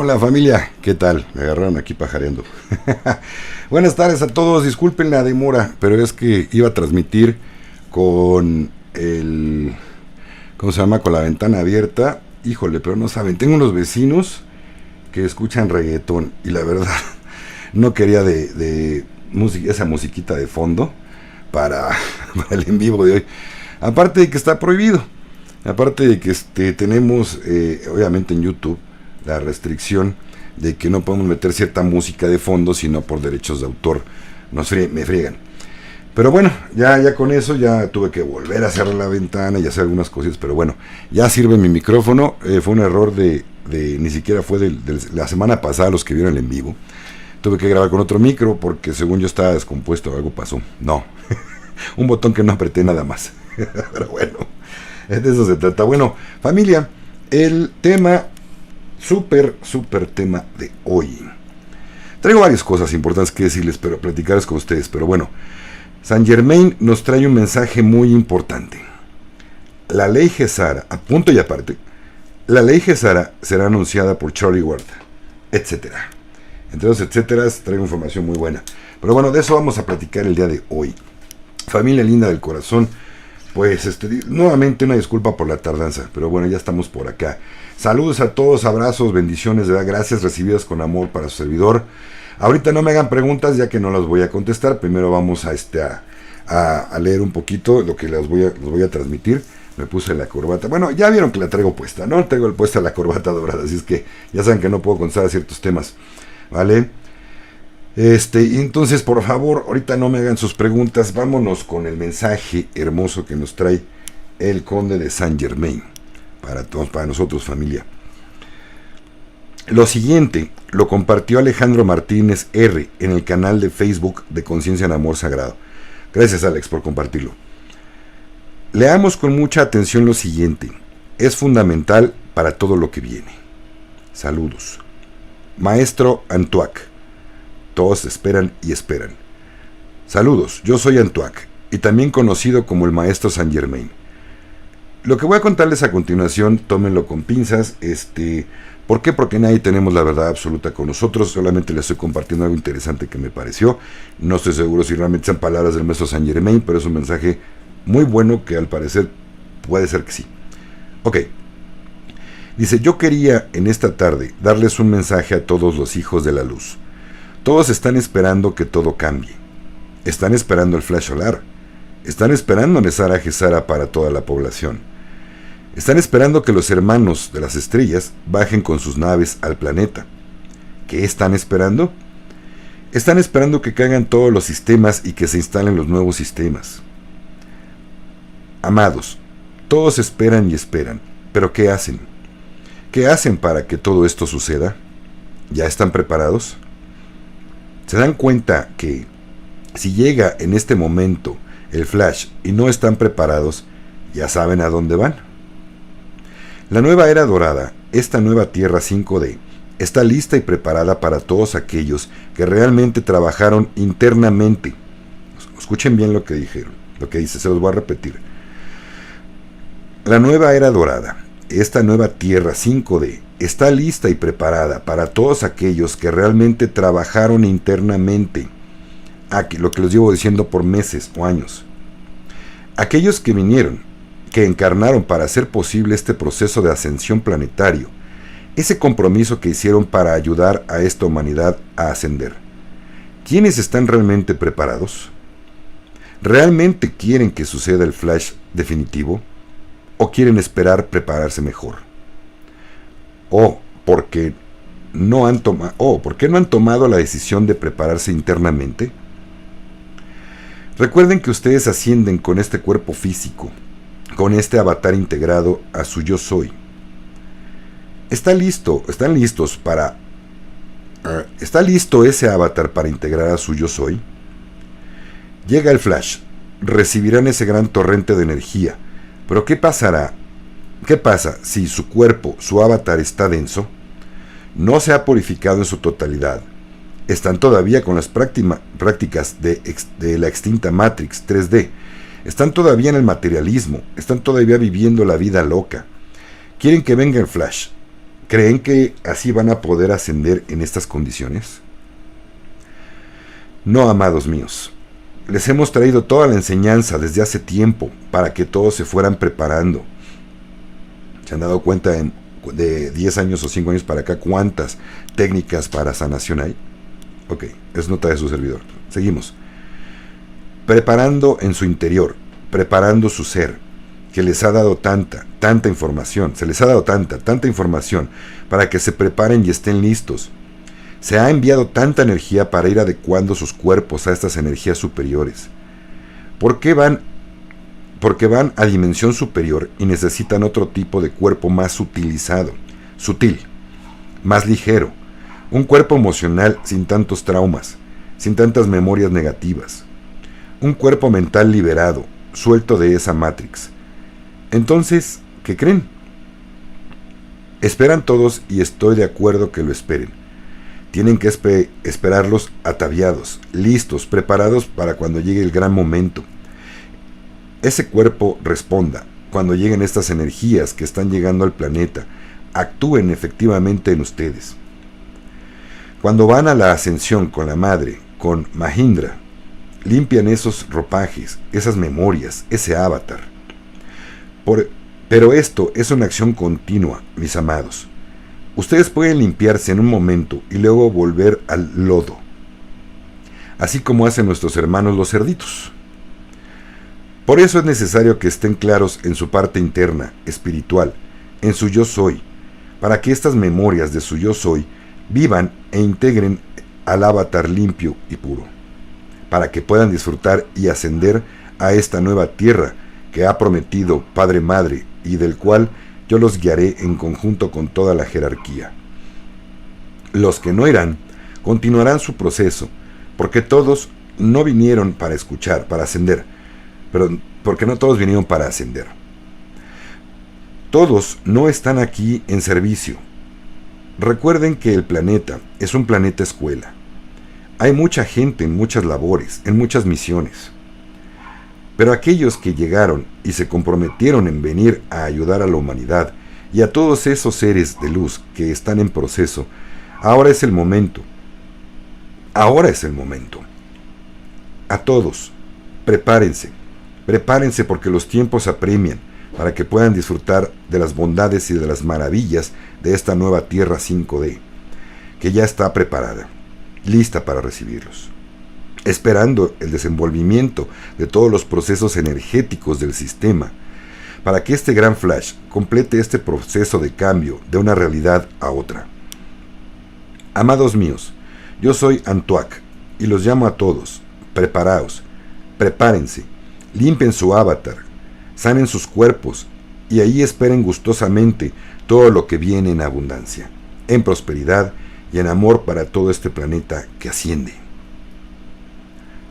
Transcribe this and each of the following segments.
Hola familia, ¿qué tal? Me agarraron aquí pajareando. Buenas tardes a todos, disculpen la demora, pero es que iba a transmitir con el... ¿Cómo se llama? Con la ventana abierta. Híjole, pero no saben, tengo unos vecinos que escuchan reggaetón y la verdad no quería de esa musiquita de fondo para el en vivo de hoy. Aparte de que está prohibido, aparte de que tenemos obviamente en YouTube la restricción de que no podemos meter cierta música de fondo, sino por derechos de autor me friegan. Pero bueno, ya con eso ya tuve que volver a cerrar la ventana y hacer algunas cosas, pero bueno, ya sirve mi micrófono. Fue un error ni siquiera fue de la semana pasada, los que vieron el en vivo. Tuve que grabar con otro micro porque según yo estaba descompuesto, algo pasó. No, un botón que no apreté nada más. Pero bueno, de eso se trata. Bueno, familia, el tema, súper tema de hoy. Traigo varias cosas importantes que decirles, pero platicarles con ustedes. Pero bueno, Saint Germain nos trae un mensaje muy importante. La ley Gesara, a punto y aparte, la ley Gesara será anunciada por Charlie Ward, etcétera. Entre los etcéteras traigo información muy buena. Pero bueno, de eso vamos a platicar el día de hoy. Familia linda del corazón, pues nuevamente una disculpa por la tardanza, pero bueno, ya estamos por acá. Saludos a todos, abrazos, bendiciones, de verdad, gracias recibidas con amor para su servidor. Ahorita no me hagan preguntas ya que no las voy a contestar. Primero vamos a leer un poquito lo que les voy a transmitir. Me puse la corbata. Bueno, ya vieron que la traigo puesta, ¿no? Traigo puesta la corbata dorada, así es que ya saben que no puedo contestar a ciertos temas, ¿vale? Entonces, por favor, ahorita no me hagan sus preguntas. Vámonos con el mensaje hermoso que nos trae el Conde de Saint Germain. Para todos, para nosotros, familia. Lo siguiente lo compartió Alejandro Martínez R. en el canal de Facebook de Conciencia en Amor Sagrado. Gracias, Alex, por compartirlo. Leamos con mucha atención lo siguiente. Es fundamental para todo lo que viene. Saludos. Maestro Antuac. Todos esperan y esperan. Saludos, yo soy Antuac, y también conocido como el Maestro Saint Germain. Lo que voy a contarles a continuación, tómenlo con pinzas. ¿Por qué? Porque nadie tenemos la verdad absoluta con nosotros. Solamente les estoy compartiendo algo interesante que me pareció. No estoy seguro si realmente son palabras del Maestro Saint Germain, pero es un mensaje muy bueno que al parecer puede ser que sí. Ok. Dice, yo quería en esta tarde darles un mensaje a todos los hijos de la luz. Todos están esperando que todo cambie. Están esperando el flash solar. Están esperando Nesara Gesara para toda la población. Están esperando que los hermanos de las estrellas bajen con sus naves al planeta. ¿Qué están esperando? Están esperando que caigan todos los sistemas y que se instalen los nuevos sistemas. Amados, todos esperan y esperan, pero ¿qué hacen? ¿Qué hacen para que todo esto suceda? ¿Ya están preparados? ¿Se dan cuenta que si llega en este momento el flash y no están preparados, ya saben a dónde van? La nueva era dorada, esta nueva Tierra 5D, está lista y preparada para todos aquellos que realmente trabajaron internamente. Escuchen bien lo que dijeron, lo que dice, se los voy a repetir. La nueva era dorada, esta nueva Tierra 5D, está lista y preparada para todos aquellos que realmente trabajaron internamente. Aquí, lo que les llevo diciendo por meses o años. Aquellos que vinieron, que encarnaron para hacer posible este proceso de ascensión planetario, ese compromiso que hicieron para ayudar a esta humanidad a ascender. ¿Quiénes están realmente preparados? ¿Realmente quieren que suceda el flash definitivo? ¿O quieren esperar prepararse mejor? ¿Por qué no han tomado la decisión de prepararse internamente? Recuerden que ustedes ascienden con este cuerpo físico, con este avatar integrado a su yo soy. ¿Está listo ese avatar para integrar a su yo soy? Llega el flash, recibirán ese gran torrente de energía, pero ¿qué pasará? ¿Qué pasa si su cuerpo, su avatar está denso? No se ha purificado en su totalidad. Están todavía con las prácticas de la extinta Matrix 3D. Están todavía en el materialismo. Están todavía viviendo la vida loca. Quieren que venga el flash. ¿Creen que así van a poder ascender en estas condiciones? No, amados míos. Les hemos traído toda la enseñanza desde hace tiempo para que todos se fueran preparando. ¿Se han dado cuenta de 10 años o 5 años para acá cuántas técnicas para sanación hay? Ok, es nota de su servidor. Seguimos. Preparando en su interior, preparando su ser, que les ha dado tanta información, se les ha dado tanta información para que se preparen y estén listos. Se ha enviado tanta energía para ir adecuando sus cuerpos a estas energías superiores. ¿Por qué van? Porque van a dimensión superior y necesitan otro tipo de cuerpo más sutil, más ligero, un cuerpo emocional sin tantos traumas, sin tantas memorias negativas, un cuerpo mental liberado, suelto de esa Matrix. Entonces, ¿qué creen? Esperan todos y estoy de acuerdo que lo esperen. Tienen que esperarlos ataviados, listos, preparados para cuando llegue el gran momento. Ese cuerpo responda cuando lleguen estas energías que están llegando al planeta, actúen efectivamente en ustedes. Cuando van a la ascensión con la madre, con Mahindra, limpian esos ropajes, esas memorias, ese avatar. Pero esto es una acción continua, mis amados. Ustedes pueden limpiarse en un momento y luego volver al lodo, así como hacen nuestros hermanos los cerditos. Por eso es necesario que estén claros en su parte interna, espiritual, en su yo soy, para que estas memorias de su yo soy vivan e integren al avatar limpio y puro, para que puedan disfrutar y ascender a esta nueva tierra que ha prometido Padre Madre y del cual yo los guiaré en conjunto con toda la jerarquía. Los que no irán, continuarán su proceso, porque todos no vinieron para escuchar, para ascender, pero porque no todos vinieron para ascender. Todos no están aquí en servicio. Recuerden que el planeta es un planeta escuela. Hay mucha gente en muchas labores, en muchas misiones. Pero aquellos que llegaron y se comprometieron en venir a ayudar a la humanidad y a todos esos seres de luz que están en proceso, ahora es el momento. Ahora es el momento. A todos, prepárense porque los tiempos apremian para que puedan disfrutar de las bondades y de las maravillas de esta nueva Tierra 5D, que ya está preparada, lista para recibirlos, esperando el desenvolvimiento de todos los procesos energéticos del sistema, para que este gran flash complete este proceso de cambio de una realidad a otra. Amados míos, yo soy Antuak y los llamo a todos. Preparaos, prepárense, limpien su avatar, sanen sus cuerpos y ahí esperen gustosamente todo lo que viene en abundancia, en prosperidad y en amor para todo este planeta que asciende.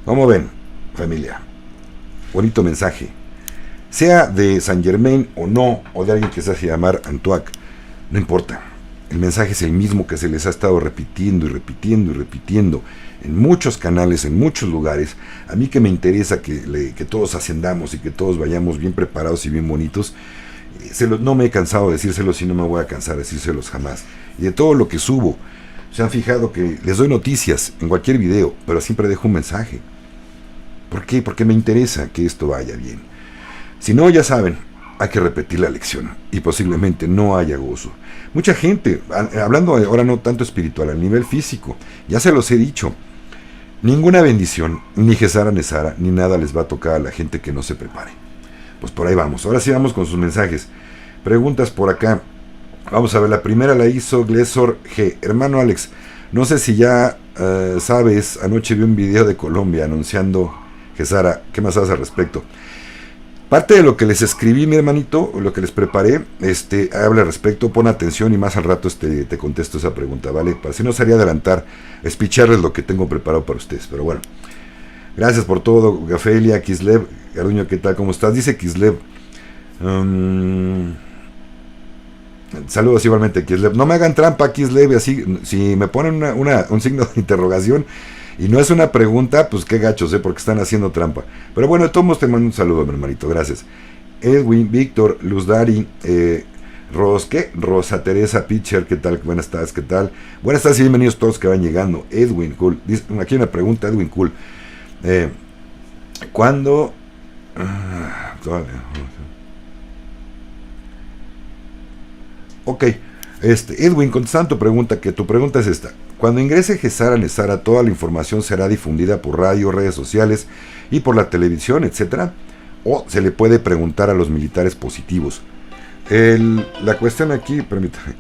¿Cómo ven, familia? Bonito mensaje. Sea de Saint Germain o no, o de alguien que se hace llamar Antuak, no importa. El mensaje es el mismo que se les ha estado repitiendo y repitiendo y repitiendo en muchos canales, en muchos lugares. A mí que me interesa que todos ascendamos y que todos vayamos bien preparados y bien bonitos. No me he cansado de decírselos y no me voy a cansar de decírselos jamás. Y de todo lo que subo, se han fijado que les doy noticias en cualquier video, pero siempre dejo un mensaje. ¿Por qué? Porque me interesa que esto vaya bien. Si no, ya saben, hay que repetir la lección y posiblemente no haya gozo. Mucha gente, hablando ahora no tanto espiritual, a nivel físico, ya se los he dicho, ninguna bendición, ni Gesara Nesara, ni nada les va a tocar a la gente que no se prepare. Pues por ahí vamos. Ahora sí vamos con sus mensajes. Preguntas por acá. Vamos a ver, la primera la hizo Glesor G. Hermano Alex, no sé si ya sabes, anoche vi un video de Colombia anunciando Gesara. ¿Qué más sabes al respecto? Parte de lo que les escribí, mi hermanito, lo que les preparé, habla al respecto, pon atención y más al rato te contesto esa pregunta, ¿vale? Para si no sería adelantar, espicharles lo que tengo preparado para ustedes, pero bueno. Gracias por todo, Gafelia, Kislev, Garuño, ¿qué tal? ¿Cómo estás? Dice Kislev. Saludos igualmente, Kislev. No me hagan trampa, Kislev, así, si me ponen un signo de interrogación y no es una pregunta, pues qué gachos, porque están haciendo trampa. Pero bueno, de todos modos te mando un saludo, mi hermanito, gracias. Edwin, Víctor, Luzdari, ¿Qué? Rosa Teresa Pitcher, ¿qué tal? Buenas tardes, ¿qué tal? Buenas tardes y bienvenidos todos que van llegando. Edwin Cool, dice, aquí hay una pregunta, Edwin Cool. ¿Cuándo? Ok, Edwin, contestando tu pregunta, que tu pregunta es esta. Cuando ingrese Gesara Nesara, toda la información será difundida por radio, redes sociales y por la televisión, etcétera, o se le puede preguntar a los militares positivos. La cuestión aquí, permítame,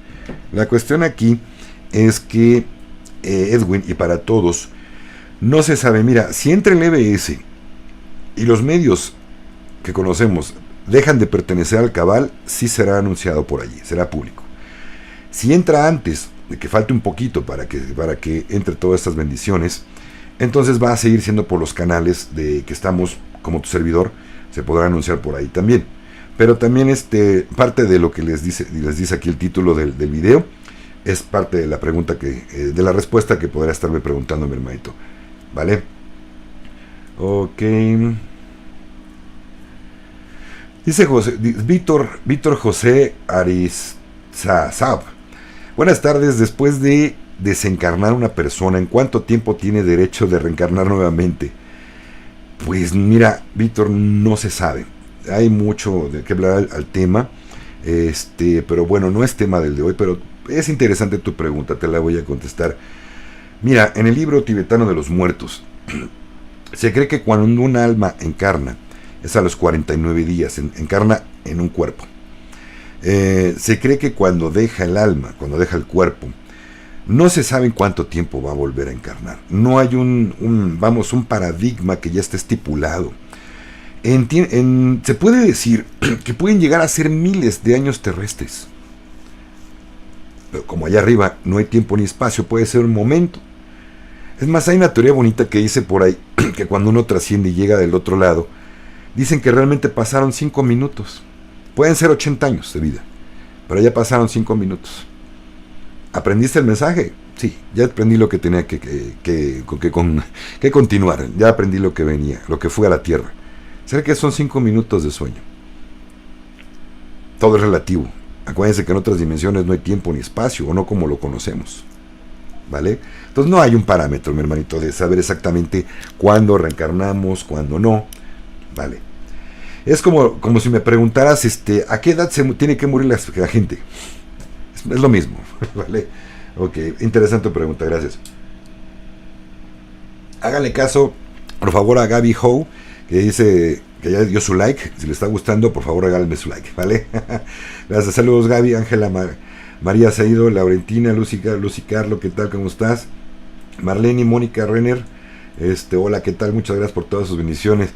la cuestión aquí es que Edwin, y para todos, no se sabe. Mira, si entra el EBS y los medios que conocemos dejan de pertenecer al cabal, sí será anunciado por allí, será público. Si entra antes de que falte un poquito para que entre todas estas bendiciones, entonces va a seguir siendo por los canales de que estamos como tu servidor, se podrá anunciar por ahí también. Pero también parte de lo que les dice aquí el título del video es parte de la pregunta de la respuesta que podrá estarme preguntando mi hermanito, ¿vale? Ok. Dice Víctor José Arizazab. Buenas tardes. Después de desencarnar una persona, ¿en cuánto tiempo tiene derecho de reencarnar nuevamente? Pues mira, Víctor, no se sabe. Hay mucho de qué hablar al tema, pero bueno, no es tema del de hoy, pero es interesante tu pregunta, te la voy a contestar. Mira, en el libro tibetano de los muertos, se cree que cuando un alma encarna, es a los 49 días, encarna en un cuerpo. Se cree que cuando deja el alma, cuando deja el cuerpo, no se sabe en cuánto tiempo va a volver a encarnar. No hay un paradigma que ya esté estipulado. Se puede decir que pueden llegar a ser miles de años terrestres. Pero como allá arriba no hay tiempo ni espacio, puede ser un momento. Es más, hay una teoría bonita que dice por ahí que cuando uno trasciende y llega del otro lado, dicen que realmente pasaron 5 minutos. Pueden ser 80 años de vida, pero ya pasaron 5 minutos. ¿Aprendiste el mensaje? Sí, ya aprendí lo que tenía que continuar. Ya aprendí lo que venía, lo que fue a la Tierra. ¿Será que son 5 minutos de sueño? Todo es relativo. Acuérdense que en otras dimensiones no hay tiempo ni espacio, o no como lo conocemos, ¿vale? Entonces no hay un parámetro, mi hermanito, de saber exactamente cuándo reencarnamos, cuándo no, ¿vale? Es como si me preguntaras, ¿a qué edad se tiene que morir la gente? Es lo mismo, ¿vale? Ok, interesante pregunta, gracias. Háganle caso, por favor, a Gaby Howe, que dice que ya dio su like. Si le está gustando, por favor, háganme su like, ¿vale? Gracias, saludos Gaby, Ángela, María Saido, Laurentina, Lucy Carlo, ¿qué tal? ¿Cómo estás? Marlene, Mónica Renner, hola, ¿qué tal? Muchas gracias por todas sus bendiciones.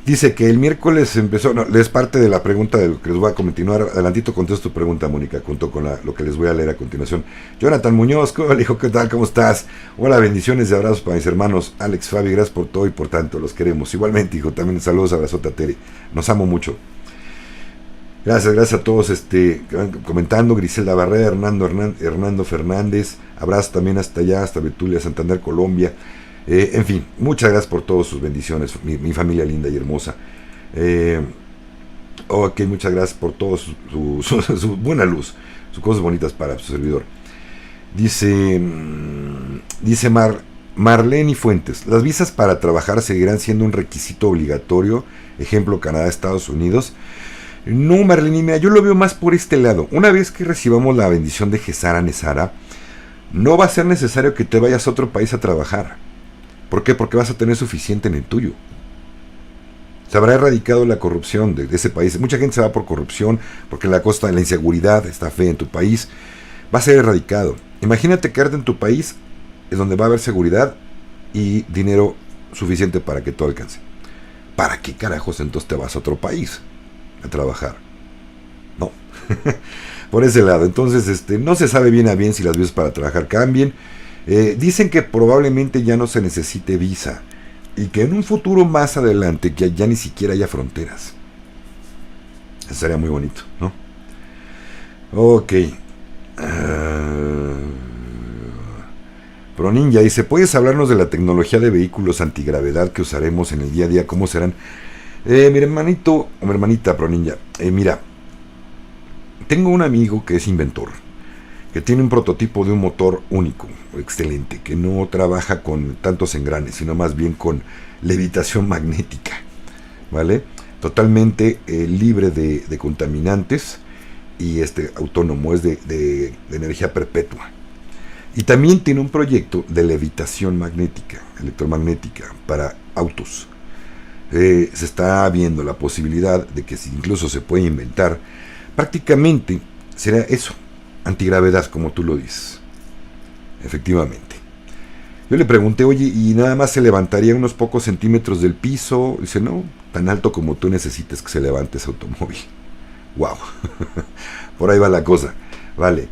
Dice que el miércoles empezó, no, es parte de la pregunta de lo que les voy a continuar. Adelantito contesto tu pregunta, Mónica, junto con lo que les voy a leer a continuación. Jonathan Muñoz, hijo, ¿qué tal? ¿Cómo estás? Hola, bendiciones y abrazos para mis hermanos. Alex, Fabi, gracias por todo y por tanto, los queremos. Igualmente, hijo, también saludos, abrazota a Tere. Nos amo mucho. Gracias a todos que van comentando. Griselda Barrera, Hernando Fernández, abrazo también hasta allá, hasta Betulia, Santander, Colombia. En fin, muchas gracias por todas sus bendiciones, mi familia linda y hermosa. Ok, muchas gracias por todo su buena luz, sus cosas bonitas para su servidor. Dice Marlene Fuentes, las visas para trabajar seguirán siendo un requisito obligatorio, ejemplo Canadá, Estados Unidos. No, Marlene, mira, yo lo veo más por este lado. Una vez que recibamos la bendición de Gesara Nesara, no va a ser necesario que te vayas a otro país a trabajar. ¿Por qué? Porque vas a tener suficiente en el tuyo. Se habrá erradicado la corrupción de ese país. Mucha gente se va por corrupción, porque la costa de la inseguridad está fea en tu país. Va a ser erradicado. Imagínate quedarte en tu país, es donde va a haber seguridad y dinero suficiente para que todo alcance. ¿Para qué carajos entonces te vas a otro país a trabajar? No. Por ese lado. Entonces, no se sabe bien a bien si las visas para trabajar cambien. Dicen que probablemente ya no se necesite visa y que en un futuro más adelante que ya ni siquiera haya fronteras. Eso sería muy bonito, ¿no? Ok. Pro Ninja dice, ¿puedes hablarnos de la tecnología de vehículos antigravedad que usaremos en el día a día? ¿Cómo serán? Mi hermanito o mi hermanita Pro Ninja, mira, Tengo un amigo que es inventor, que tiene un prototipo de un motor único, excelente, que no trabaja con tantos engranes, sino más bien con levitación magnética, ¿vale? Totalmente libre de contaminantes y autónomo, es de energía perpetua. Y también tiene un proyecto de levitación magnética, electromagnética, para autos. Se está viendo la posibilidad de que si incluso se puede inventar, prácticamente será eso, antigravedad, como tú lo dices. Efectivamente. Yo le pregunté, oye, ¿y nada más se levantaría unos pocos centímetros del piso? Dice, no, tan alto como tú necesites que se levante ese automóvil. Wow. Por ahí va la cosa. Vale.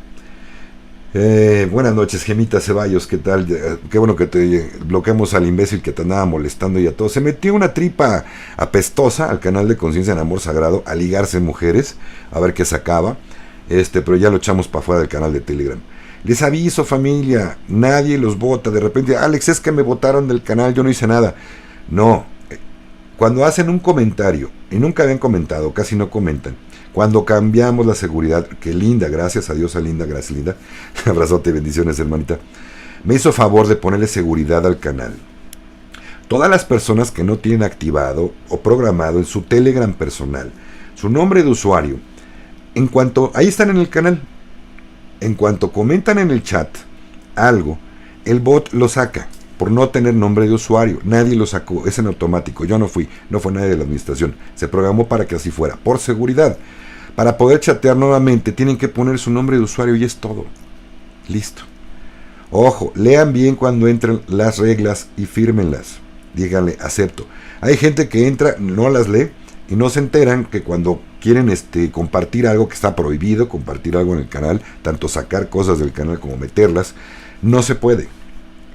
Buenas noches, Gemita Ceballos, ¿qué tal? Qué bueno que te bloqueamos al imbécil que te andaba molestando y a todos. Se metió una tripa apestosa al canal de Conciencia en Amor Sagrado a ligarse mujeres, a ver qué sacaba. Pero ya lo echamos para fuera del canal de Telegram. Les aviso, familia, nadie los vota. De repente, Alex, es que me votaron del canal, yo no hice nada. No, cuando hacen un comentario, y nunca habían comentado, casi no comentan, cuando cambiamos la seguridad, que Linda, gracias a Dios a Linda, gracias Linda, abrazote y bendiciones, hermanita, me hizo favor de ponerle seguridad al canal. Todas las personas que no tienen activado o programado en su Telegram personal su nombre de usuario, en cuanto, ahí están en el canal, en cuanto comentan en el chat algo, el bot lo saca por no tener nombre de usuario. Nadie lo sacó, es en automático. Yo no fui, no fue nadie de la administración. Se programó para que así fuera, por seguridad. Para poder chatear nuevamente tienen que poner su nombre de usuario y es todo. Listo. Ojo, lean bien cuando entren las reglas y fírmenlas. Díganle, acepto. Hay gente que entra, no las lee y no se enteran que cuando quieren compartir algo que está prohibido, compartir algo en el canal, tanto sacar cosas del canal como meterlas, no se puede.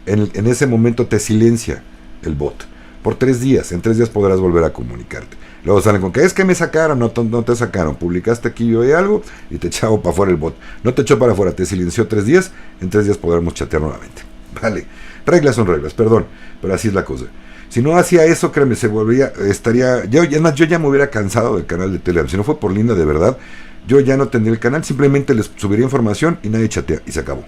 En ese momento te silencia el bot. Por 3 días. En 3 días podrás volver a comunicarte. Luego salen con que es que me sacaron. No te sacaron. Publicaste aquí yo algo y te echaba para afuera el bot. No te echó para afuera. Te silenció 3 días. En 3 días podremos chatear nuevamente. Vale. Reglas son reglas. Perdón. Pero así es la cosa. Si no hacía eso, créeme, yo ya me hubiera cansado del canal de Telegram. Si no fue por Linda, de verdad, yo ya no tendría el canal. Simplemente les subiría información y nadie chatea. Y se acabó.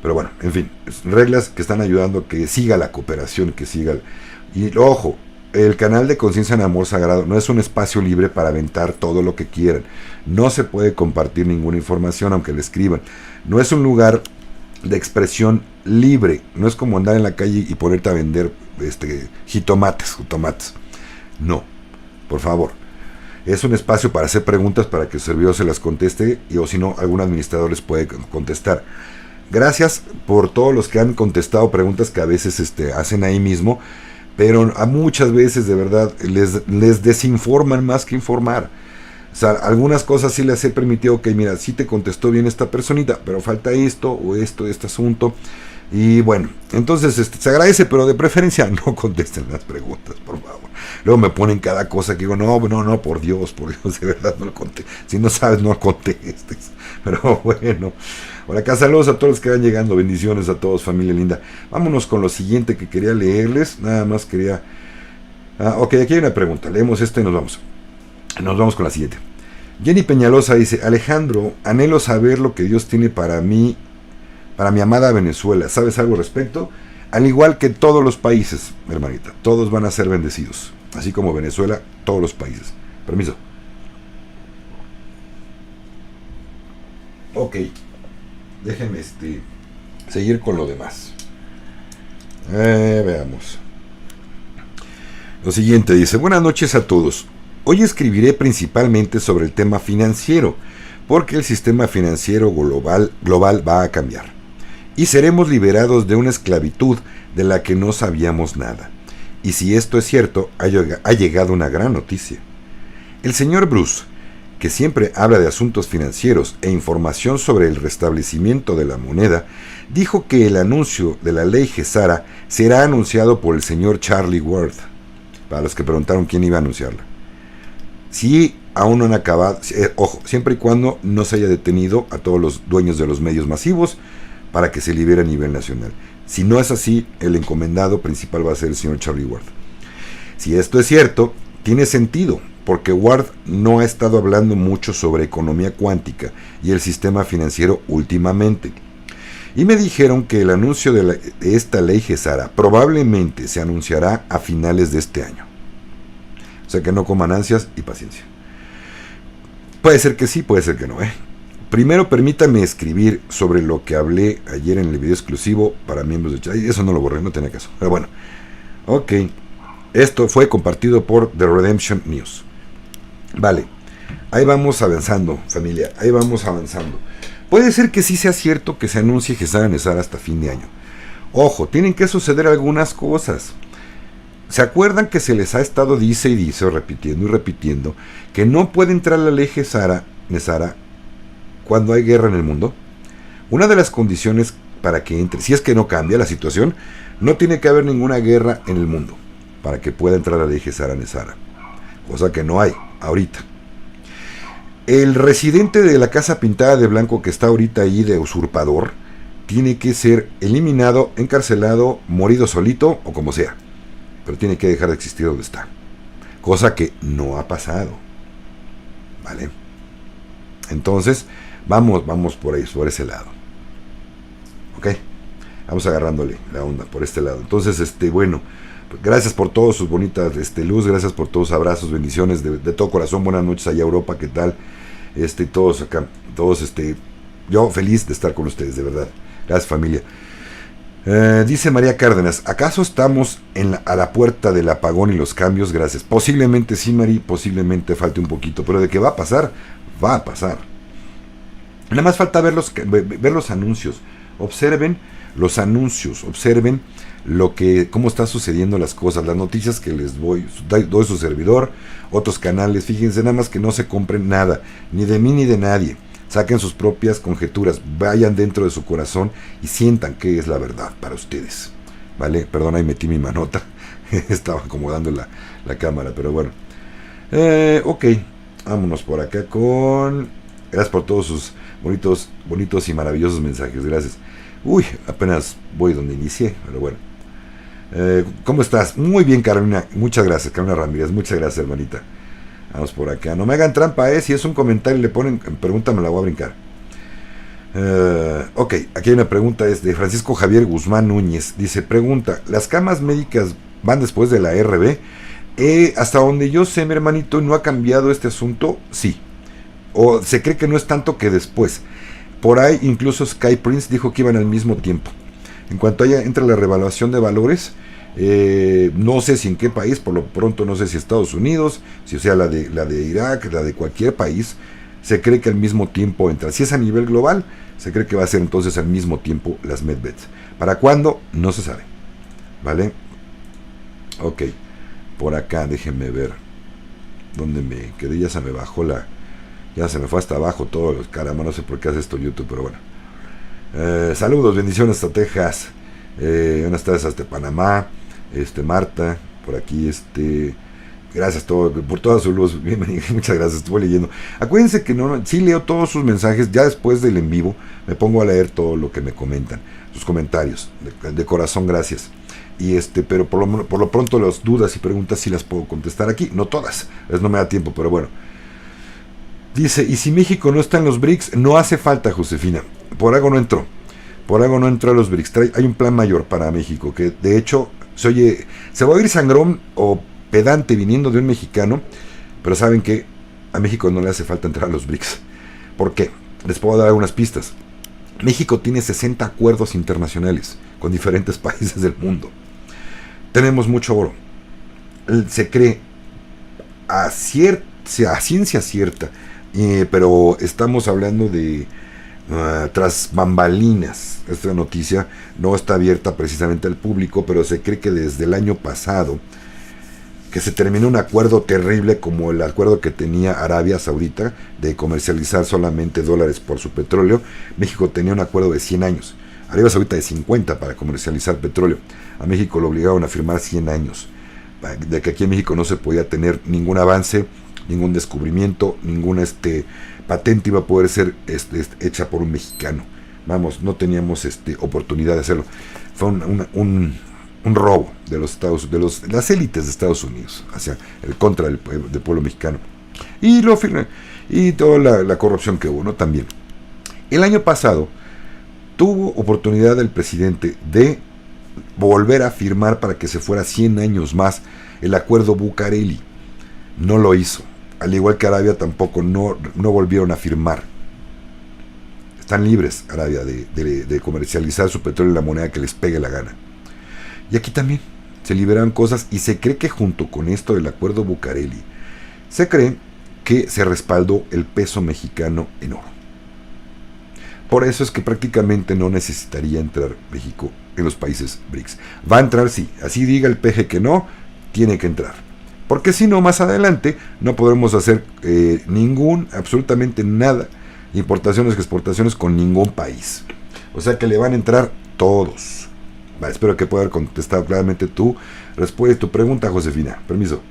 Pero bueno, en fin, reglas que están ayudando a que siga la cooperación, que siga. Y ojo, el canal de Conciencia en Amor Sagrado no es un espacio libre para aventar todo lo que quieran. No se puede compartir ninguna información, aunque le escriban. No es un lugar de expresión libre. No es como andar en la calle y ponerte a vender jitomates. No, por favor. Es un espacio para hacer preguntas para que el servidor se las conteste o si no, algún administrador les puede contestar. Gracias por todos los que han contestado preguntas que a veces hacen ahí mismo, pero a muchas veces de verdad les desinforman más que informar. O sea, algunas cosas sí les he permitido que, mira, sí te contestó bien esta personita, pero falta esto o este asunto. Y bueno, entonces se agradece, pero de preferencia no contesten las preguntas, por favor. Luego me ponen cada cosa que digo, no, por Dios, de verdad no lo conté. Si no sabes, no contestes. Pero bueno, por acá saludos a todos los que van llegando, bendiciones a todos, familia linda. Vámonos con lo siguiente que quería leerles, nada más quería... ok, aquí hay una pregunta, leemos esta y nos vamos. Nos vamos con la siguiente. Jenny Peñalosa dice, Alejandro, anhelo saber lo que Dios tiene para mí, para mi amada Venezuela. ¿Sabes algo al respecto? Al igual que todos los países, hermanita, todos van a ser bendecidos. Así como Venezuela, todos los países. Permiso. Ok, déjenme seguir con lo demás. Veamos. Lo siguiente dice, buenas noches a todos. Hoy escribiré principalmente sobre el tema financiero, porque el sistema financiero global va a cambiar. Y seremos liberados de una esclavitud de la que no sabíamos nada. Y si esto es cierto, ha llegado una gran noticia. El señor Bruce, que siempre habla de asuntos financieros e información sobre el restablecimiento de la moneda, dijo que el anuncio de la ley Gesara será anunciado por el señor Charlie Ward. Para los que preguntaron quién iba a anunciarla. Si aún no han acabado, ojo, siempre y cuando no se haya detenido a todos los dueños de los medios masivos para que se libere a nivel nacional. Si no es así, el encomendado principal va a ser el señor Charlie Ward. Si esto es cierto, tiene sentido, porque Ward no ha estado hablando mucho sobre economía cuántica y el sistema financiero últimamente. Y me dijeron que el anuncio de esta ley GESARA probablemente se anunciará a finales de este año. O sea que no coman ansias y paciencia. Puede ser que sí, puede ser que no, Primero permítame escribir sobre lo que hablé ayer en el video exclusivo para miembros de chat. Eso no lo borré, no tenía caso. Pero bueno, ok. Esto fue compartido por The Redemption News. Vale, ahí vamos avanzando, familia, ahí vamos avanzando. Puede ser que sí sea cierto que se anuncie GESARA NESARA hasta fin de año. Ojo, tienen que suceder algunas cosas. ¿Se acuerdan que se les ha estado dice y dice, repitiendo y repitiendo, que no puede entrar la ley GESARA NESARA cuando hay guerra en el mundo? Una de las condiciones para que entre, si es que no cambia la situación, no tiene que haber ninguna guerra en el mundo para que pueda entrar la ley GESARA NESARA. Cosa que no hay ahorita. El residente de la casa pintada de blanco que está ahorita ahí de usurpador tiene que ser eliminado, encarcelado, morido solito o como sea. Pero tiene que dejar de existir donde está. Cosa que no ha pasado. ¿Vale? Entonces, vamos por ahí, por ese lado. ¿Ok? Vamos agarrándole la onda por este lado. Entonces, bueno, gracias por todos sus bonitas luz, gracias por todos sus abrazos, bendiciones de todo corazón. Buenas noches allá Europa, ¿qué tal? Todos acá, todos yo feliz de estar con ustedes, de verdad. Gracias, familia. Dice María Cárdenas, ¿acaso estamos a la puerta del apagón y los cambios? Gracias. Posiblemente sí, Mari, posiblemente falte un poquito, pero de que va a pasar, va a pasar. Nada más falta ver los anuncios. Observen los anuncios, observen cómo están sucediendo las cosas, las noticias que les doy su servidor, otros canales. Fíjense nada más que no se compren nada, ni de mí ni de nadie. Saquen sus propias conjeturas, vayan dentro de su corazón y sientan qué es la verdad para ustedes. ¿Vale? Perdón, ahí metí mi manota. Estaba acomodando la cámara, pero bueno. Ok, vámonos por acá con... Gracias por todos sus bonitos y maravillosos mensajes, gracias. Uy, apenas voy donde inicié, pero bueno. ¿Cómo estás? Muy bien, Carolina. Muchas gracias, Carolina Ramírez. Muchas gracias, hermanita. Vamos por acá. No me hagan trampa, si es un comentario y le ponen pregunta, me la voy a brincar. Ok, aquí hay una pregunta, es de Francisco Javier Guzmán Núñez. Dice, pregunta, ¿las camas médicas van después de la RB? Hasta donde yo sé, mi hermanito, no ha cambiado este asunto, sí. O se cree que no es tanto que después. Por ahí incluso Sky Prince dijo que iban al mismo tiempo. En cuanto entre la revaluación de valores, no sé si en qué país, por lo pronto no sé si Estados Unidos, si o sea la de Irak, la de cualquier país, se cree que al mismo tiempo entra. Si es a nivel global, se cree que va a ser entonces al mismo tiempo las medbeds. ¿Para cuándo? No se sabe. ¿Vale? Ok. Por acá, déjenme ver. ¿Dónde me quedé? Ya se me bajó ya se me fue hasta abajo todo. Caramba, no sé por qué hace esto YouTube, pero bueno. Saludos, bendiciones hasta Texas. Buenas tardes hasta Panamá. Marta, por aquí, gracias por toda su luz. Bienvenido, muchas gracias, estuve leyendo. Acuérdense que sí leo todos sus mensajes, ya después del en vivo me pongo a leer todo lo que me comentan, sus comentarios, de corazón, gracias. Pero por lo pronto las dudas y preguntas sí las puedo contestar aquí, no todas, no me da tiempo, pero bueno. Dice, ¿y si México no está en los BRICS? No hace falta, Josefina, por algo no entró a los BRICS. Hay un plan mayor para México, que de hecho se va a oír sangrón o pedante viniendo de un mexicano, pero saben que a México no le hace falta entrar a los BRICS. ¿Por qué? Les puedo dar algunas pistas. México tiene 60 acuerdos internacionales con diferentes países del mundo. Tenemos mucho oro. Se cree a ciencia cierta, pero estamos hablando de tras bambalinas. Esta noticia no está abierta precisamente al público, pero se cree que desde el año pasado que se terminó un acuerdo terrible como el acuerdo que tenía Arabia Saudita de comercializar solamente dólares por su petróleo. México tenía un acuerdo de 100 años, Arabia Saudita de 50 para comercializar petróleo. A México lo obligaron a firmar 100 años, de que aquí en México no se podía tener ningún avance, ningún descubrimiento, ninguna patente iba a poder ser hecha por un mexicano. Vamos, no teníamos oportunidad de hacerlo. Fue un robo de los las élites de Estados Unidos hacia el contra del pueblo mexicano. Y toda la corrupción que hubo, ¿no? También. El año pasado tuvo oportunidad el presidente de volver a firmar para que se fuera 100 años más el acuerdo Bucareli. No lo hizo. Al igual que Arabia tampoco no volvieron a firmar. Están libres, Arabia, de comercializar su petróleo en la moneda que les pegue la gana. Y aquí también se liberaron cosas y se cree que junto con esto del acuerdo Bucareli, se cree que se respaldó el peso mexicano en oro. Por eso es que prácticamente no necesitaría entrar México en los países BRICS. Va a entrar, sí. Así diga el PG que no, tiene que entrar. Porque si no, más adelante no podremos hacer absolutamente nada, importaciones que exportaciones con ningún país. O sea que le van a entrar todos. Vale, espero que pueda haber contestado claramente tu pregunta, Josefina. Permiso.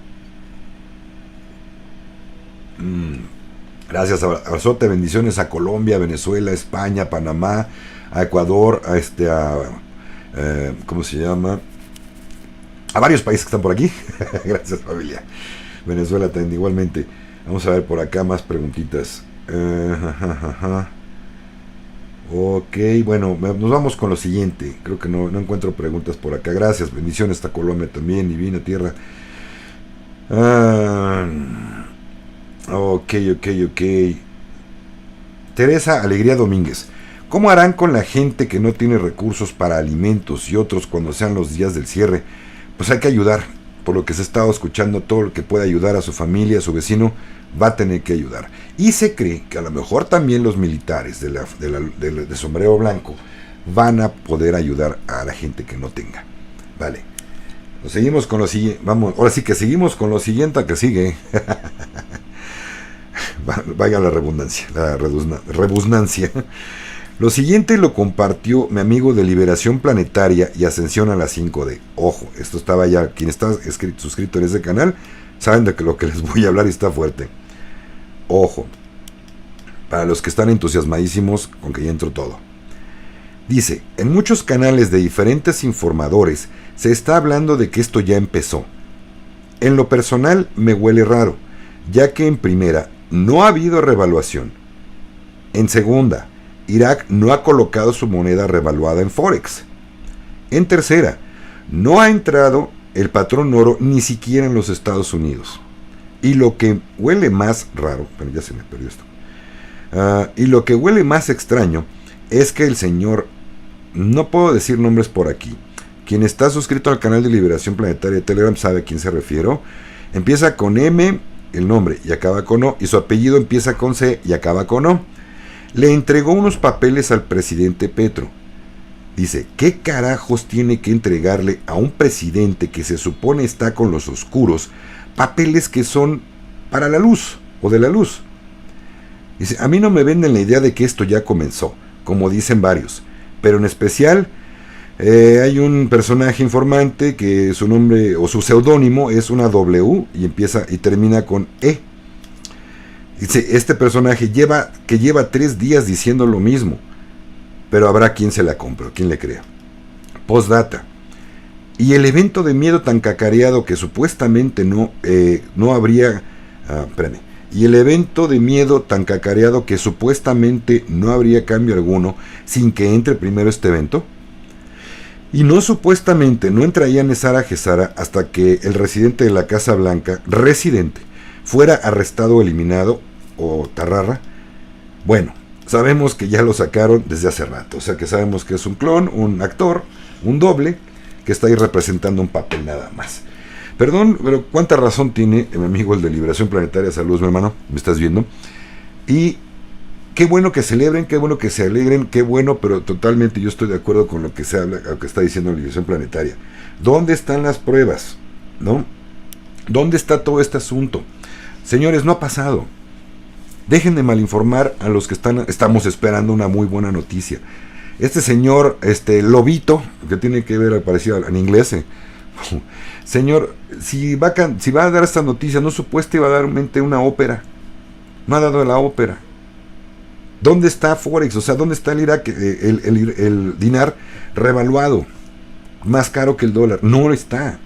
Gracias, abrazote, bendiciones a Colombia, Venezuela, España, Panamá, a Ecuador, ¿cómo se llama? A varios países que están por aquí. Gracias, familia. Venezuela también igualmente. Vamos a ver por acá más preguntitas. Ok, bueno, nos vamos con lo siguiente. Creo que no encuentro preguntas por acá. Gracias, bendiciones a Colombia también, divina tierra. Ok. Teresa Alegría Domínguez. ¿Cómo harán con la gente que no tiene recursos para alimentos y otros cuando sean los días del cierre? Pues hay que ayudar. Por lo que se ha estado escuchando, todo lo que pueda ayudar a su familia, a su vecino, va a tener que ayudar. Y se cree que a lo mejor también los militares de sombrero blanco van a poder ayudar a la gente que no tenga. Vale. Nos seguimos con lo siguiente. Vamos, ahora sí que seguimos con lo siguiente que sigue. Vaya la redundancia. Lo siguiente lo compartió mi amigo de Liberación Planetaria y Ascensión a la 5D. Ojo, esto estaba ya, quien está suscrito en ese canal, saben de que lo que les voy a hablar está fuerte. Ojo, para los que están entusiasmadísimos con que ya entró todo. Dice, en muchos canales de diferentes informadores se está hablando de que esto ya empezó. En lo personal me huele raro, ya que en primera, no ha habido revaluación. En segunda, Irak no ha colocado su moneda revaluada en Forex. En tercera, no ha entrado el patrón oro ni siquiera en los Estados Unidos. Y lo que huele más raro, pero ya se me perdió esto. Y lo que huele más extraño es que el señor, no puedo decir nombres por aquí, quien está suscrito al canal de Liberación Planetaria de Telegram sabe a quién se refiero. Empieza con M, el nombre, y acaba con O, y su apellido empieza con C y acaba con O. Le entregó unos papeles al presidente Petro. Dice, ¿qué carajos tiene que entregarle a un presidente que se supone está con los oscuros papeles que son para la luz o de la luz? Dice, a mí no me venden la idea de que esto ya comenzó, como dicen varios, pero en especial hay un personaje informante que su nombre o su seudónimo es una W y empieza y termina con E. Dice, este personaje lleva 3 días diciendo lo mismo, pero habrá quien se la compre, quien le crea. Postdata. Y el evento de miedo tan cacareado que supuestamente no habría... Y el evento de miedo tan cacareado que supuestamente no habría cambio alguno sin que entre primero este evento. Y no supuestamente no entraría Nesara Gesara hasta que el residente de la Casa Blanca, fuera arrestado o eliminado, o Tarrara. Bueno, sabemos que ya lo sacaron desde hace rato, o sea que sabemos que es un clon, un actor, un doble, que está ahí representando un papel nada más. Perdón, pero cuánta razón tiene mi amigo el de Liberación Planetaria. Saludos, mi hermano, me estás viendo. Y qué bueno que celebren, qué bueno que se alegren, qué bueno, pero totalmente yo estoy de acuerdo con lo que se habla, lo que está diciendo la Liberación Planetaria. ¿Dónde están las pruebas? ¿No? ¿Dónde está todo este asunto? Señores, no ha pasado. Dejen de malinformar a los que estamos esperando una muy buena noticia. Este señor, Lobito, que tiene que ver parecido en inglés, señor, si va a dar esta noticia, no supuesta iba a dar una ópera. No ha dado la ópera. ¿Dónde está Forex? O sea, ¿dónde está el Irak, el dinar revaluado? más caro que el dólar. No está.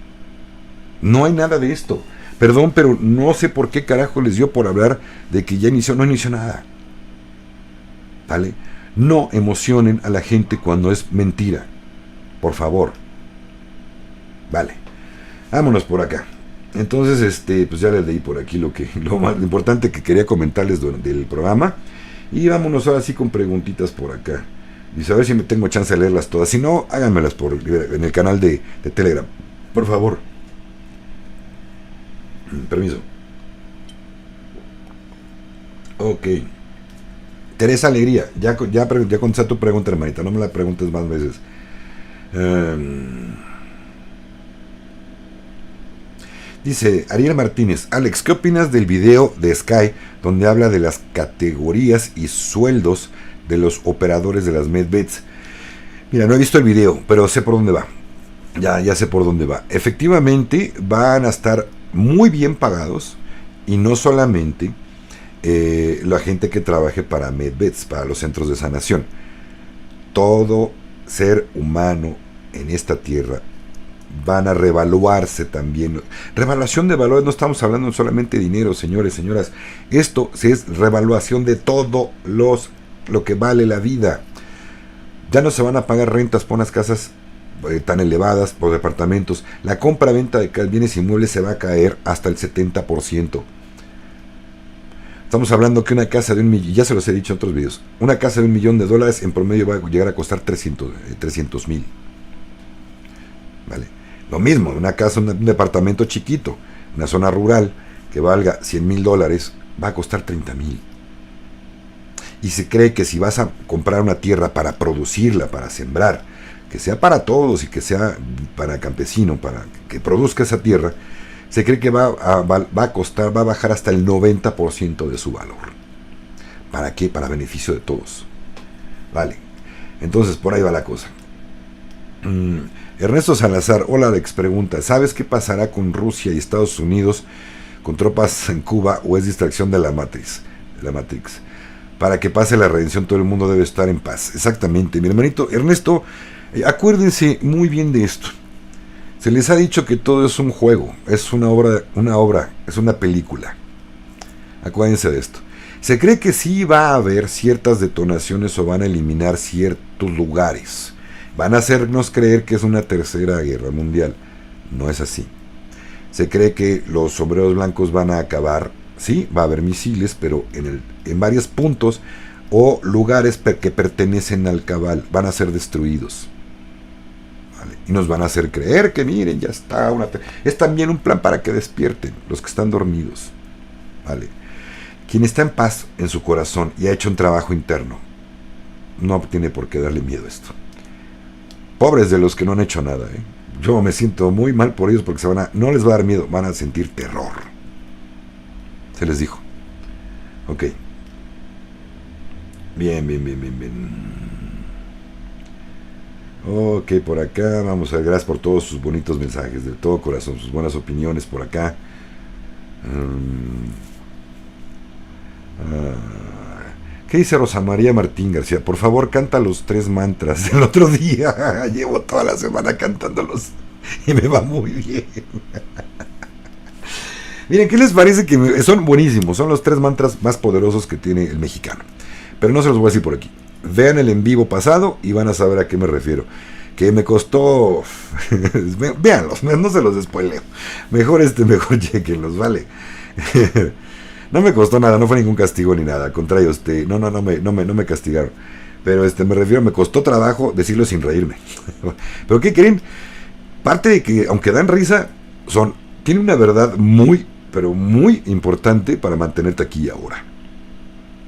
No hay nada de esto. Perdón, pero no sé por qué carajo les dio por hablar de que ya inició. No inició nada. ¿Vale? No emocionen a la gente cuando es mentira. Por favor. Vale. Vámonos por acá. Entonces, pues ya les leí por aquí lo más importante que quería comentarles durante el programa. Y vámonos ahora sí con preguntitas por acá. Y a ver si me tengo chance de leerlas todas. Si no, háganmelas en el canal de Telegram. Por favor. Permiso. Ok. Teresa Alegría. Ya contesté tu pregunta, hermanita. No me la preguntes más veces. Dice Ariel Martínez: Alex, ¿qué opinas del video de Sky donde habla de las categorías y sueldos de los operadores de las medbeds? Mira, no he visto el video, pero sé por dónde va. Ya sé por dónde va. Efectivamente, van a estar muy bien pagados, y no solamente la gente que trabaje para medbeds, para los centros de sanación. Todo ser humano en esta tierra van a revaluarse también. Revaluación de valores, no estamos hablando solamente de dinero, señores, señoras. Esto es revaluación de todo lo que vale la vida. Ya no se van a pagar rentas por unas casas tan elevadas, por departamentos. La compra-venta de bienes inmuebles se va a caer hasta el 70%. Estamos hablando que una casa de $1 millón, ya se los he dicho en otros videos, una casa de $1 millón en promedio va a llegar a costar 300,000. ¿Vale? Lo mismo, una casa, un departamento chiquito, una zona rural, que valga $100,000, va a costar 30,000. Y se cree que si vas a comprar una tierra para producirla, para sembrar, que sea para todos y que sea para campesino, para que produzca esa tierra, se cree que va a bajar hasta el 90% de su valor. ¿Para qué? Para beneficio de todos. Vale. Entonces, por ahí va la cosa. Ernesto Salazar: hola Alex, pregunta: ¿sabes qué pasará con Rusia y Estados Unidos con tropas en Cuba, o es distracción de la Matrix? Para que pase la redención, todo el mundo debe estar en paz. Exactamente, mi hermanito Ernesto, acuérdense muy bien de esto. Se les ha dicho que todo es un juego, es una obra, es una película. Acuérdense de esto. Se cree que sí va a haber ciertas detonaciones o van a eliminar ciertos lugares. Van a hacernos creer que es una tercera guerra mundial. No es así. Se cree que los sombreros blancos van a acabar. Sí, va a haber misiles, pero en varios puntos o lugares que pertenecen al cabal van a ser destruidos. ¿Vale? Y nos van a hacer creer que miren, ya está. Es también un plan para que despierten los que están dormidos. ¿Vale? Quien está en paz en su corazón y ha hecho un trabajo interno, no tiene por qué darle miedo a esto. Pobres de los que no han hecho nada, ¿eh? Yo me siento muy mal por ellos porque no les va a dar miedo, van a sentir terror. Se les dijo. Ok. Bien. Ok, por acá vamos a ver. Gracias por todos sus bonitos mensajes, de todo corazón, sus buenas opiniones por acá. ¿Qué dice Rosa María Martín García? Por favor, canta los 3 mantras del otro día. Llevo toda la semana cantándolos y me va muy bien. Miren, ¿qué les parece? Que son buenísimos. Son los 3 mantras más poderosos que tiene el mexicano. Pero no se los voy a decir por aquí. Vean el en vivo pasado y van a saber a qué me refiero. Que me costó... Véanlos, no se los spoileo. Mejor chequenlos, ¿vale? No me costó nada, no fue ningún castigo ni nada. Al contrario, no me castigaron. Pero me refiero, me costó trabajo decirlo sin reírme. Pero ¿qué creen? Parte de que, aunque dan risa, tiene una verdad muy, pero muy importante para mantenerte aquí y ahora.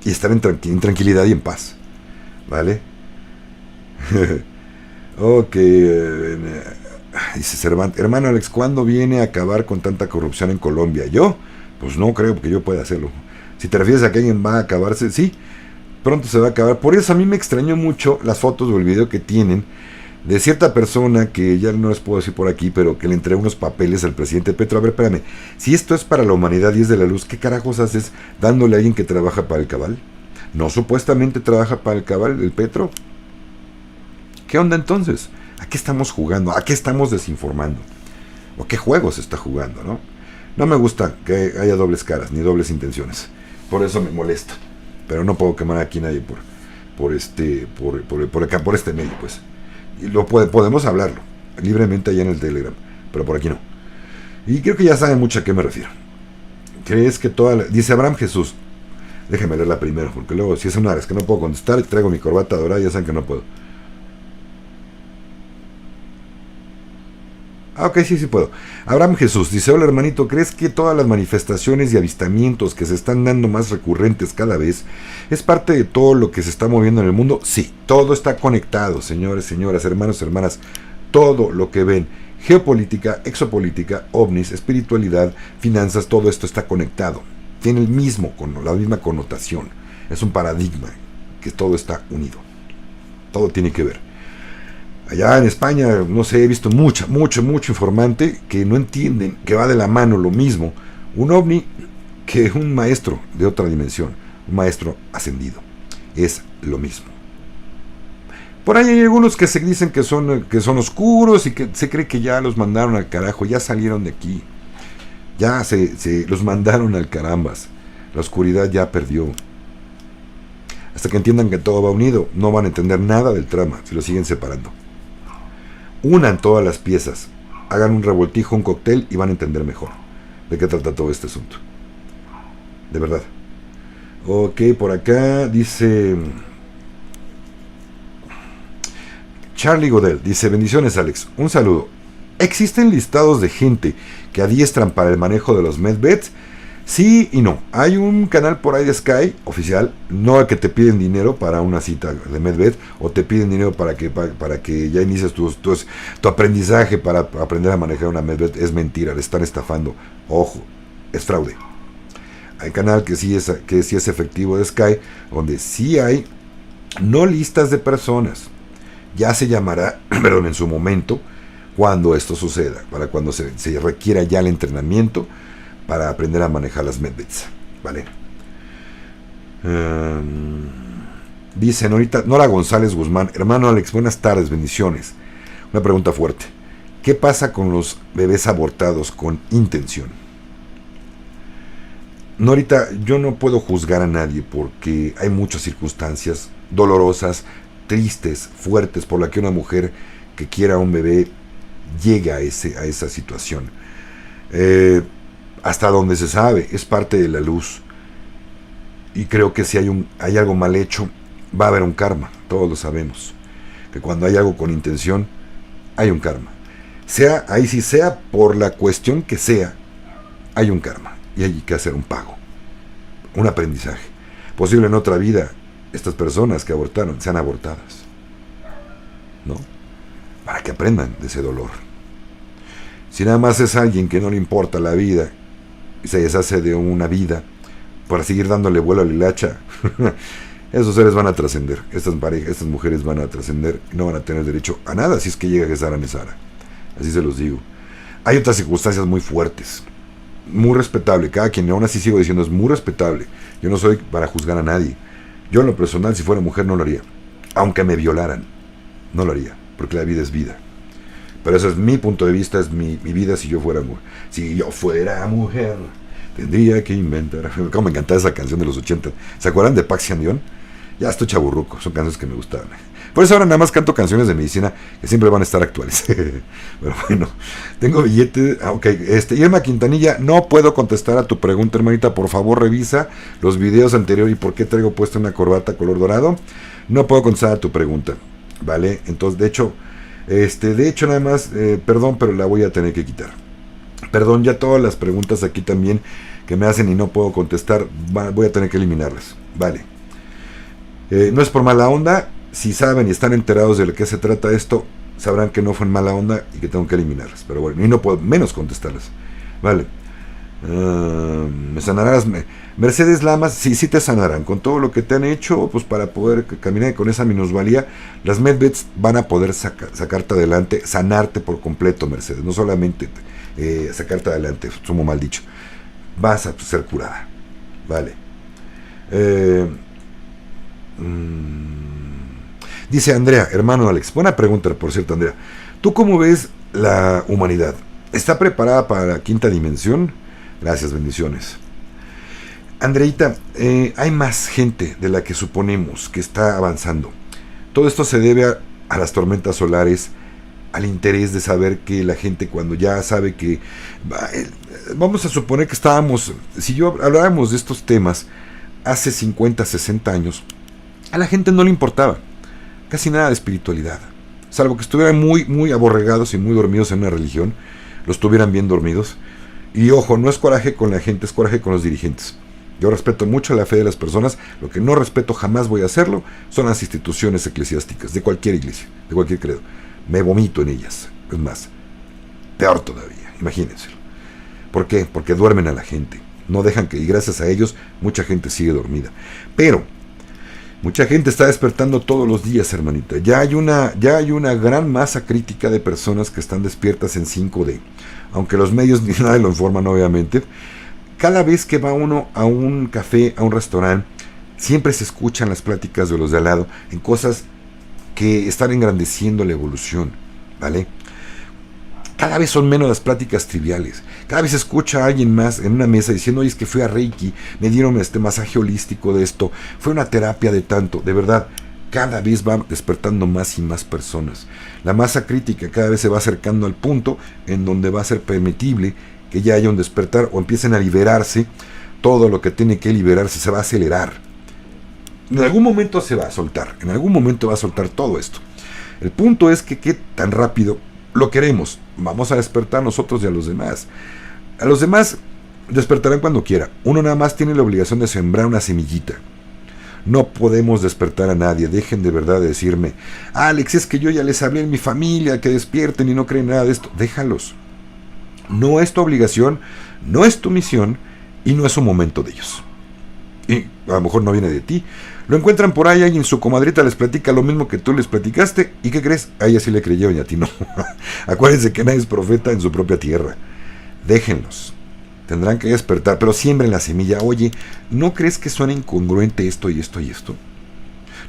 Y estar en tranquilidad y en paz. ¿Vale? Ok. Dice Cervantes: hermano Alex, ¿cuándo viene a acabar con tanta corrupción en Colombia? ¿Yo? Pues no creo que yo pueda hacerlo. Si te refieres a que alguien va a acabarse, sí, pronto se va a acabar. Por eso a mí me extrañó mucho las fotos o el video que tienen de cierta persona que ya no les puedo decir por aquí, pero que le entregó unos papeles al presidente Petro. A ver, espérame, si esto es para la humanidad y es de la luz, ¿qué carajos haces dándole a alguien que trabaja para el cabal? ¿No supuestamente trabaja para el cabal, el Petro? ¿Qué onda entonces? ¿A qué estamos jugando? ¿A qué estamos desinformando? ¿O qué juego se está jugando, no? No me gusta que haya dobles caras, ni dobles intenciones. Por eso me molesta. Pero no puedo quemar aquí a nadie por este medio, pues. Y podemos hablarlo libremente allá en el Telegram, pero por aquí no. Y creo que ya saben mucho a qué me refiero. ¿Crees que dice Abraham Jesús? Déjenme leerla primero, porque luego si es una de las que no puedo contestar y traigo mi corbata dorada, ya saben que no puedo. Ok, sí puedo. Abraham Jesús dice: hola hermanito, ¿crees que todas las manifestaciones y avistamientos que se están dando más recurrentes cada vez es parte de todo lo que se está moviendo en el mundo? Sí, todo está conectado, señores, señoras, hermanos, hermanas. Todo lo que ven, geopolítica, exopolítica, ovnis, espiritualidad, finanzas, todo esto está conectado. Tiene la misma connotación. Es un paradigma que todo está unido. Todo tiene que ver. Allá en España, no sé, he visto mucho informante que no entienden que va de la mano lo mismo un ovni que un maestro de otra dimensión, un maestro ascendido. Es lo mismo. Por ahí hay algunos que se dicen que son oscuros y que se cree que ya los mandaron al carajo, ya salieron de aquí. Ya se los mandaron al carambas. La oscuridad ya perdió. Hasta que entiendan que todo va unido, no van a entender nada del trama si lo siguen separando. Unan todas las piezas, hagan un revoltijo, un cóctel y van a entender mejor de qué trata todo este asunto. De verdad. Ok, por acá dice Charlie Godel, dice: bendiciones Alex, un saludo. ¿Existen listados de gente que adiestran para el manejo de los medbeds? Sí y no. Hay un canal por ahí de Sky oficial, no el que te piden dinero para una cita de medbed o te piden dinero para que ya inicies tu aprendizaje para aprender a manejar una medbed. Es mentira, le están estafando. Ojo, es fraude. Hay canal que sí es efectivo de Sky, donde sí hay no listas de personas. Ya se llamará, perdón, en su momento, cuando esto suceda, para cuando se requiera ya el entrenamiento para aprender a manejar las medbeds, ¿vale? Dice Nora González Guzmán: hermano Alex, buenas tardes, bendiciones. Una pregunta fuerte: ¿qué pasa con los bebés abortados con intención? Norita, yo no puedo juzgar a nadie porque hay muchas circunstancias dolorosas, tristes, fuertes, por la que una mujer que quiera un bebé llega a esa situación. Hasta donde se sabe, es parte de la luz. Y creo que si hay algo mal hecho, va a haber un karma. Todos lo sabemos. Que cuando hay algo con intención, hay un karma. Sea por la cuestión que sea, hay un karma. Y hay que hacer un pago. Un aprendizaje. Posible en otra vida, estas personas que abortaron sean abortadas. ¿No? Para que aprendan de ese dolor. Si nada más es alguien que no le importa la vida y se deshace de una vida para seguir dándole vuelo a la hilacha, esos seres van a trascender. Estas mujeres van a trascender y no van a tener derecho a nada si es que llega a Gesara Nesara. Así se los digo. Hay otras circunstancias muy fuertes, muy respetable. Cada quien, aún así sigo diciendo, es muy respetable. Yo no soy para juzgar a nadie. Yo en lo personal, si fuera mujer, no lo haría. Aunque me violaran, no lo haría, porque la vida es vida. Pero ese es mi punto de vista, es mi vida si yo fuera mujer. Si yo fuera mujer, tendría que inventar. Como me encantaba esa canción de los 80. ¿Se acuerdan de Pax Dion? Ya estoy chaburruco, son canciones que me gustaban. Por eso ahora nada más canto canciones de medicina que siempre van a estar actuales. Pero bueno, tengo billete. Ok, Irma Quintanilla, no puedo contestar a tu pregunta, hermanita. Por favor, revisa los videos anteriores y por qué traigo puesta una corbata color dorado. No puedo contestar a tu pregunta, ¿vale? Entonces, de hecho nada más, perdón, pero la voy a tener que quitar. Perdón, ya todas las preguntas aquí también que me hacen y no puedo contestar, voy a tener que eliminarlas, vale. No es por mala onda. Si saben y están enterados de lo que se trata esto, sabrán que no fue en mala onda y que tengo que eliminarlas. Pero bueno, y no puedo menos contestarlas. Vale. ¿Me sanarás? Mercedes Lamas, sí te sanarán. Con todo lo que te han hecho, pues para poder caminar con esa minusvalía, las medbeds van a poder sacarte adelante, sanarte por completo, Mercedes. No solamente sacarte adelante, sumo mal dicho. Vas a ser curada. Vale. Dice Andrea, hermano Alex, buena pregunta por cierto, Andrea. ¿Tú cómo ves la humanidad? ¿Está preparada para la quinta dimensión? Gracias, bendiciones. Andreita, hay más gente de la que suponemos que está avanzando. Todo esto se debe a las tormentas solares, al interés de saber que la gente cuando ya sabe que... Vamos a suponer que estábamos... Si yo habláramos de estos temas hace 50, 60 años, a la gente no le importaba casi nada de espiritualidad. Salvo que estuvieran muy aborregados y muy dormidos en una religión, los tuvieran bien dormidos. Y ojo, no es coraje con la gente, es coraje con los dirigentes. Yo respeto mucho la fe de las personas, lo que no respeto, jamás voy a hacerlo, son las instituciones eclesiásticas, de cualquier iglesia, de cualquier credo. Me vomito en ellas, es más, peor todavía, imagínense. ¿Por qué? Porque duermen a la gente, no dejan que, y gracias a ellos, mucha gente sigue dormida. Pero, mucha gente está despertando todos los días, hermanita. Ya hay una gran masa crítica de personas que están despiertas en 5D, aunque los medios ni nadie lo informan, obviamente. Cada vez que va uno a un café, a un restaurante, siempre se escuchan las pláticas de los de al lado en cosas que están engrandeciendo la evolución, ¿vale? Cada vez son menos las pláticas triviales. Cada vez se escucha a alguien más en una mesa diciendo, oye, es que fui a Reiki, me dieron este masaje holístico de esto, fue una terapia de tanto. De verdad, cada vez va despertando más y más personas. La masa crítica cada vez se va acercando al punto en donde va a ser permitible que ya haya un despertar o empiecen a liberarse. Todo lo que tiene que liberarse se va a acelerar. En algún momento se va a soltar. En algún momento va a soltar todo esto. El punto es que qué tan rápido lo queremos. Vamos a despertar nosotros y a los demás. A los demás despertarán cuando quiera. Uno nada más tiene la obligación de sembrar una semillita. No podemos despertar a nadie. Dejen de verdad de decirme, Alex, es que yo ya les hablé en mi familia que despierten y no creen nada de esto. Déjalos. No es tu obligación, no es tu misión y no es un momento de ellos. Y a lo mejor no viene de ti. Lo encuentran por ahí, alguien, su comadrita les platica lo mismo que tú les platicaste. ¿Y qué crees? A ella sí le creyeron y a ti no. Acuérdense que nadie es profeta en su propia tierra. Déjenlos. Tendrán que despertar, pero siembren la semilla. Oye, ¿no crees que suena incongruente esto y esto y esto?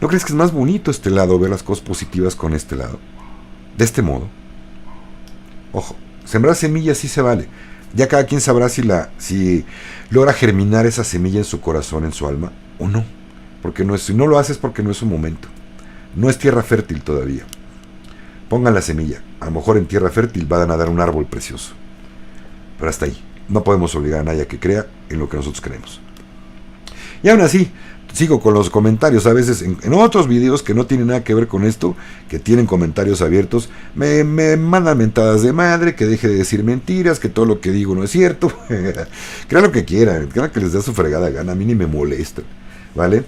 ¿No crees que es más bonito este lado, ver las cosas positivas con este lado? De este modo. Ojo. Sembrar semillas sí se vale. Ya cada quien sabrá si logra germinar esa semilla en su corazón, en su alma, o no. Porque no es, si no lo haces porque no es su momento. No es tierra fértil todavía. Pongan la semilla. A lo mejor en tierra fértil van a dar un árbol precioso. Pero hasta ahí. No podemos obligar a nadie a que crea en lo que nosotros creemos. Y aún así, sigo con los comentarios. A veces en otros videos que no tienen nada que ver con esto, que tienen comentarios abiertos, me mandan mentadas de madre, que deje de decir mentiras, que todo lo que digo no es cierto. Crean lo que quieran, crean que les da su fregada gana, a mí ni me molesta, ¿vale?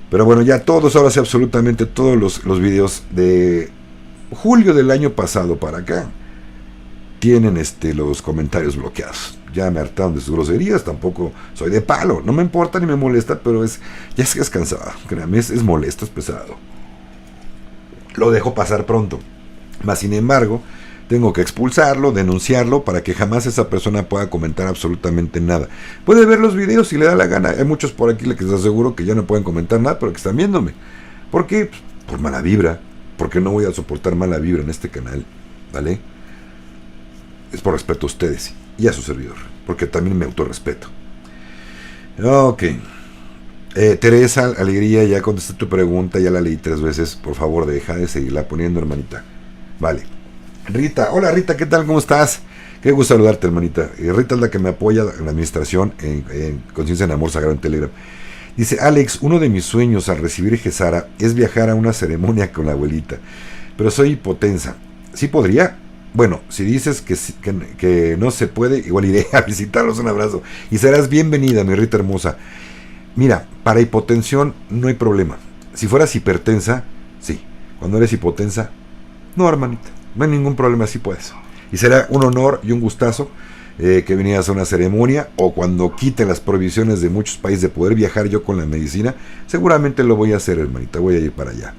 Pero bueno, ya todos, ahora sí absolutamente todos los videos de julio del año pasado para acá tienen los comentarios bloqueados. Ya me hartaron de sus groserías, tampoco soy de palo, no me importa ni me molesta, pero ya es cansado, créanme, es molesto, es pesado. Lo dejo pasar pronto, mas sin embargo, tengo que expulsarlo, denunciarlo, para que jamás esa persona pueda comentar absolutamente nada. Puede ver los videos si le da la gana, hay muchos por aquí que les aseguro que ya no pueden comentar nada, pero que están viéndome. ¿Por qué? Por mala vibra, porque no voy a soportar mala vibra en este canal, ¿vale? Es por respeto a ustedes y a su servidor, porque también me autorrespeto. Ok. Teresa Alegría, ya contesté tu pregunta, ya la leí 3 veces. Por favor, deja de seguirla poniendo, hermanita. Vale. Rita, hola Rita, ¿qué tal? ¿Cómo estás? Qué gusto saludarte, hermanita. Rita es la que me apoya en la administración en Conciencia en Amor Sagrado en Telegram. Dice, Alex, uno de mis sueños al recibir Gesara es viajar a una ceremonia con la abuelita, pero soy hipotensa. ¿Sí podría? Bueno, si dices que no se puede, igual iré a visitarlos. Un abrazo. Y serás bienvenida, mi Rita hermosa. Mira, para hipotensión no hay problema. Si fueras hipertensa, sí. Cuando eres hipotensa, no, hermanita. No hay ningún problema, sí puedes. Y será un honor y un gustazo que vinieras a una ceremonia, o cuando quiten las prohibiciones de muchos países de poder viajar yo con la medicina, seguramente lo voy a hacer, hermanita. Voy a ir para allá.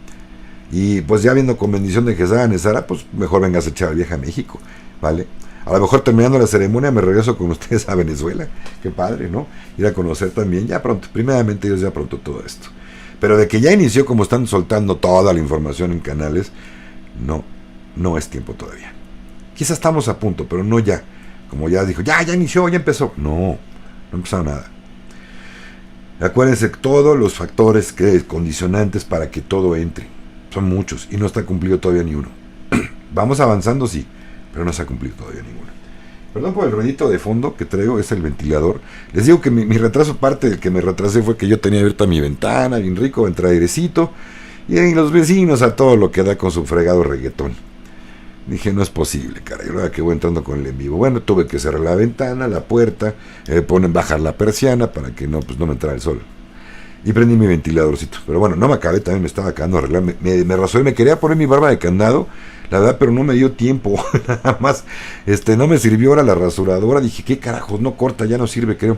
Y pues ya viendo con bendición de Gesara Nesara, pues mejor vengas a echar el viaje a México, ¿vale? A lo mejor terminando la ceremonia me regreso con ustedes a Venezuela. Qué padre, ¿no? Ir a conocer también ya pronto, primeramente Dios, ya pronto todo esto. Pero de que ya inició, como están soltando toda la información en canales, no es tiempo todavía. Quizás estamos a punto, pero no ya. Como ya dijo, ya inició, ya empezó. No empezó nada. Acuérdense, todos los factores condicionantes para que todo entre son muchos y no está cumplido todavía ni uno. Vamos avanzando, sí, pero no se ha cumplido todavía ninguno. Perdón por el ruidito de fondo que traigo, es el ventilador. Les digo que mi retraso, parte del que me retrasé fue que yo tenía abierta mi ventana, bien rico, entra airecito, y ahí los vecinos a todo lo que da con su fregado reggaetón. Dije, no es posible, caray, ahora que voy entrando con el en vivo. Bueno, tuve que cerrar la ventana, la puerta, bajar la persiana para que no me entrara el sol. Y prendí mi ventiladorcito. Pero bueno, no me acabé, también me estaba acabando de arreglar. Me rasuré, me quería poner mi barba de candado, la verdad, pero no me dio tiempo. Nada más, no me sirvió ahora la rasuradora. Dije, ¿qué carajos? No corta, ya no sirve, creo.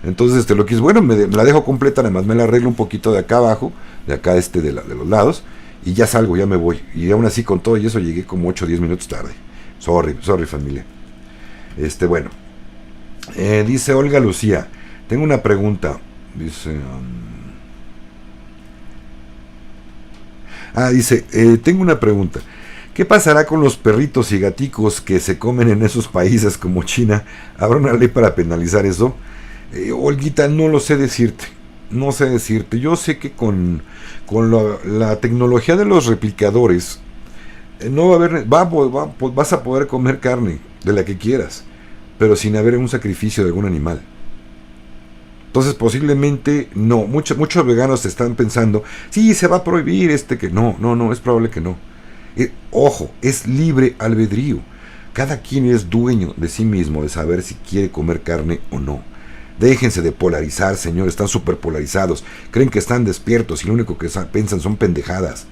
Entonces, lo que es bueno, me la dejo completa, nada más me la arreglo un poquito de acá abajo, de acá de los lados. Y ya salgo, ya me voy. Y aún así con todo y eso llegué como 8 o 10 minutos tarde. Sorry familia. Bueno. Dice Olga Lucía. Tengo una pregunta. Dice... dice, tengo una pregunta. ¿Qué pasará con los perritos y gaticos que se comen en esos países como China? ¿Habrá una ley para penalizar eso? Olguita, no lo sé decirte. No sé decirte. Yo sé que con la tecnología de los replicadores no va a haber, vas a poder comer carne de la que quieras, pero sin haber un sacrificio de algún animal. Entonces posiblemente no. Muchos veganos están pensando, sí, se va a prohibir que no, es probable que no. Ojo, es libre albedrío. Cada quien es dueño de sí mismo, de saber si quiere comer carne o no. Déjense de polarizar, señores, están súper polarizados. Creen que están despiertos y lo único que piensan son pendejadas.